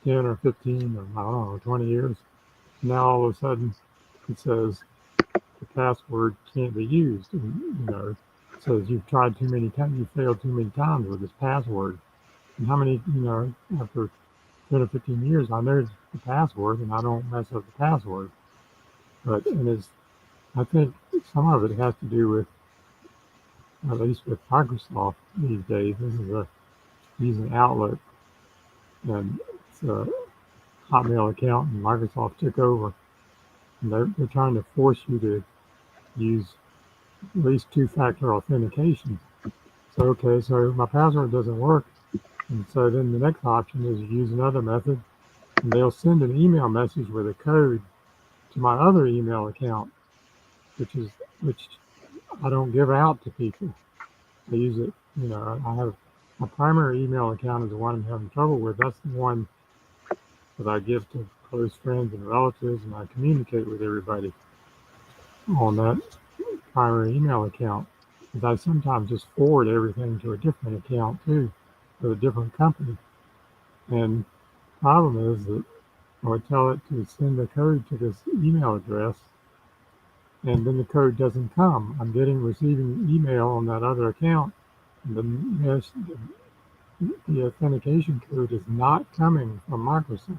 10 or 15 or I don't know, 20 years. Now all of a sudden it says the password can't be used. And, it says you've tried too many times, you failed too many times with this password. And how many, after 10 or 15 years, I know the password and I don't mess up the password. I think some of it has to do with, at least with Microsoft these days. This is using Outlook, and it's a Hotmail account, and Microsoft took over, and they're trying to force you to use at least two-factor authentication. So my password doesn't work, and so then the next option is you use another method, and they'll send an email message with a code to my other email account, which I don't give out to people. I use it, I have my primary email account is the one I'm having trouble with. That's the one that I give to close friends and relatives, and I communicate with everybody on that primary email account. Because I sometimes just forward everything to a different account too, with a different company. And the problem is that I would tell it to send the code to this email address, and then the code doesn't come. I'm receiving email on that other account, and the authentication code is not coming from Microsoft.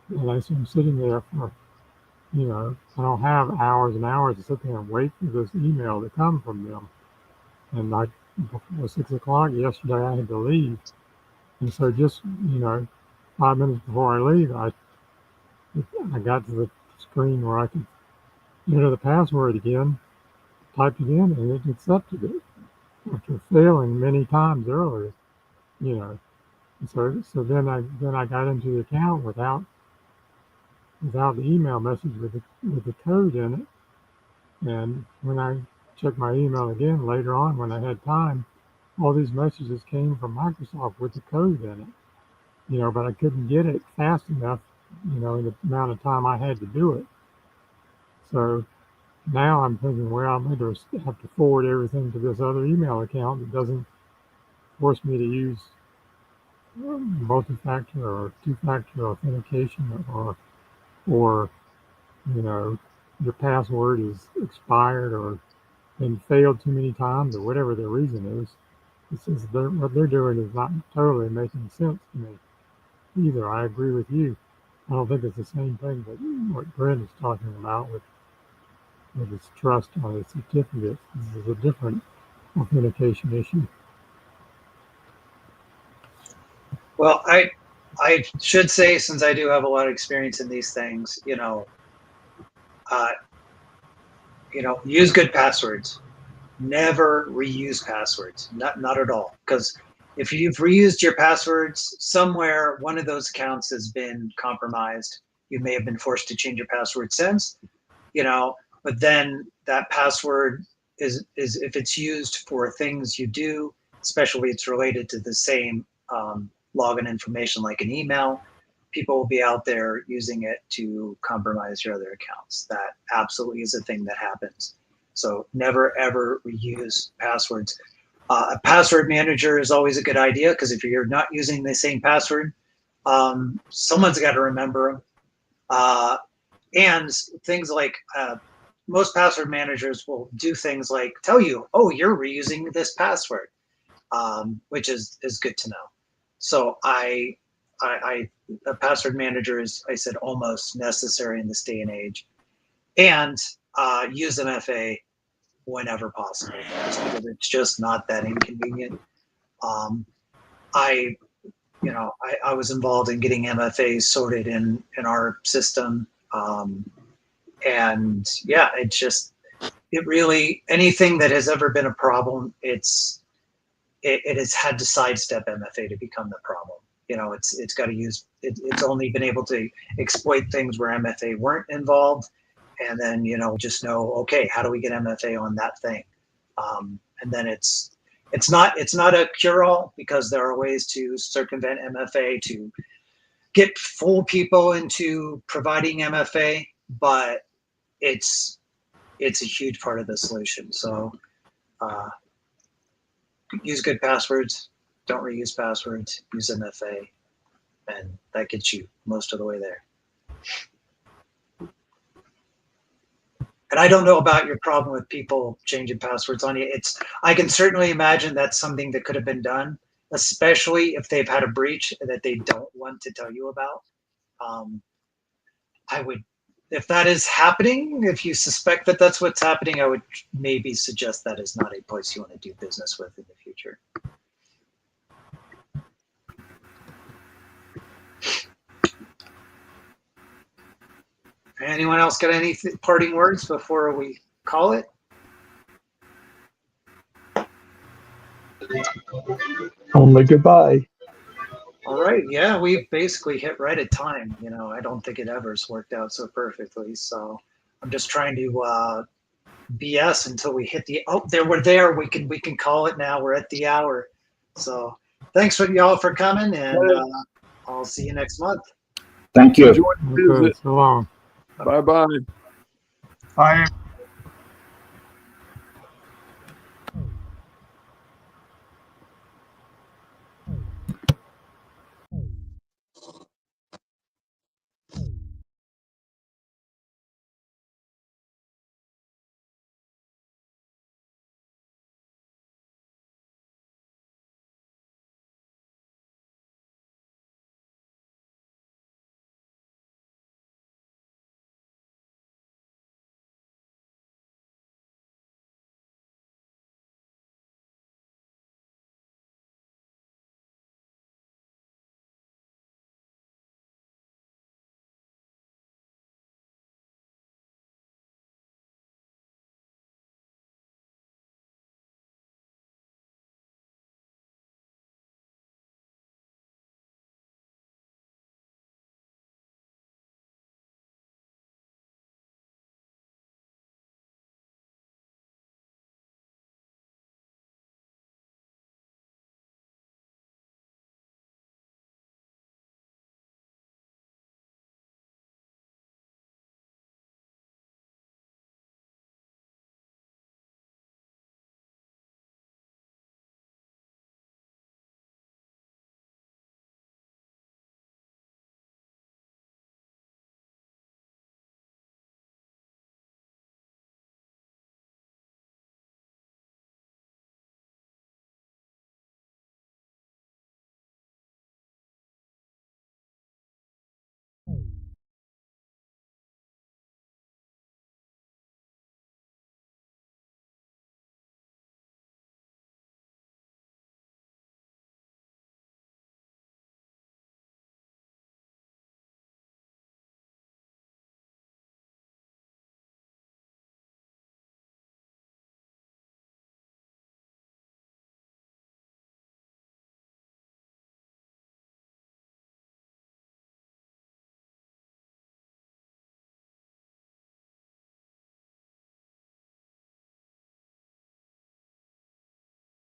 And I'm sitting there for, I don't have hours and hours to sit there and wait for this email to come from them. And like before 6 o'clock yesterday, I had to leave. And so just, 5 minutes before I leave, I got to the screen where I could enter the password again, typed it in, and it accepted it after failing many times earlier, And so then I got into the account without the email message with the code in it. And when I checked my email again later on when I had time, all these messages came from Microsoft with the code in it. But I couldn't get it fast enough, in the amount of time I had to do it. So now I'm thinking, well, I'm going to have to forward everything to this other email account that doesn't force me to use multi-factor or two-factor authentication or your password is expired or been failed too many times or whatever the reason is. What they're doing is not totally making sense to me either. I agree with you. I don't think it's the same thing, but what Brent is talking about with its trust on its certificate, this is a different authentication issue. Well, I should say, since I do have a lot of experience in these things, use good passwords. Never reuse passwords. Not at all. Because if you've reused your passwords somewhere, one of those accounts has been compromised. You may have been forced to change your password since, but then that password is if it's used for things you do, especially it's related to the same login information like an email, people will be out there using it to compromise your other accounts. That absolutely is a thing that happens. So never, ever reuse passwords. A password manager is always a good idea because if you're not using the same password, someone's got to remember them. And things like most password managers will do things like tell you, oh, you're reusing this password, which is good to know. So a password manager is, I said, almost necessary in this day and age. And use MFA whenever possible, because it's just not that inconvenient. I was involved in getting MFAs sorted in our system And yeah, it really, anything that has ever been a problem, it has had to sidestep MFA to become the problem. It's got to use, it's only been able to exploit things where MFA weren't involved. And then, just know, okay, how do we get MFA on that thing? And then it's not a cure-all, because there are ways to circumvent MFA to get full people into providing MFA, but it's a huge part of the solution. So use good passwords, don't reuse passwords, use MFA, and that gets you most of the way there. And I don't know about your problem with people changing passwords on you. I can certainly imagine that's something that could have been done, especially if they've had a breach that they don't want to tell you about. If that is happening, if you suspect that that's what's happening, I would maybe suggest that is not a place you want to do business with in the future. Anyone else got any parting words before we call it? Only goodbye. All right. Yeah, we've basically hit right at time. I don't think it ever's worked out so perfectly. So I'm just trying to BS until we hit we're there. We can call it now. We're at the hour. So thanks for y'all for coming, and I'll see you next month. Thank you. Okay, so long. Bye-bye. Bye.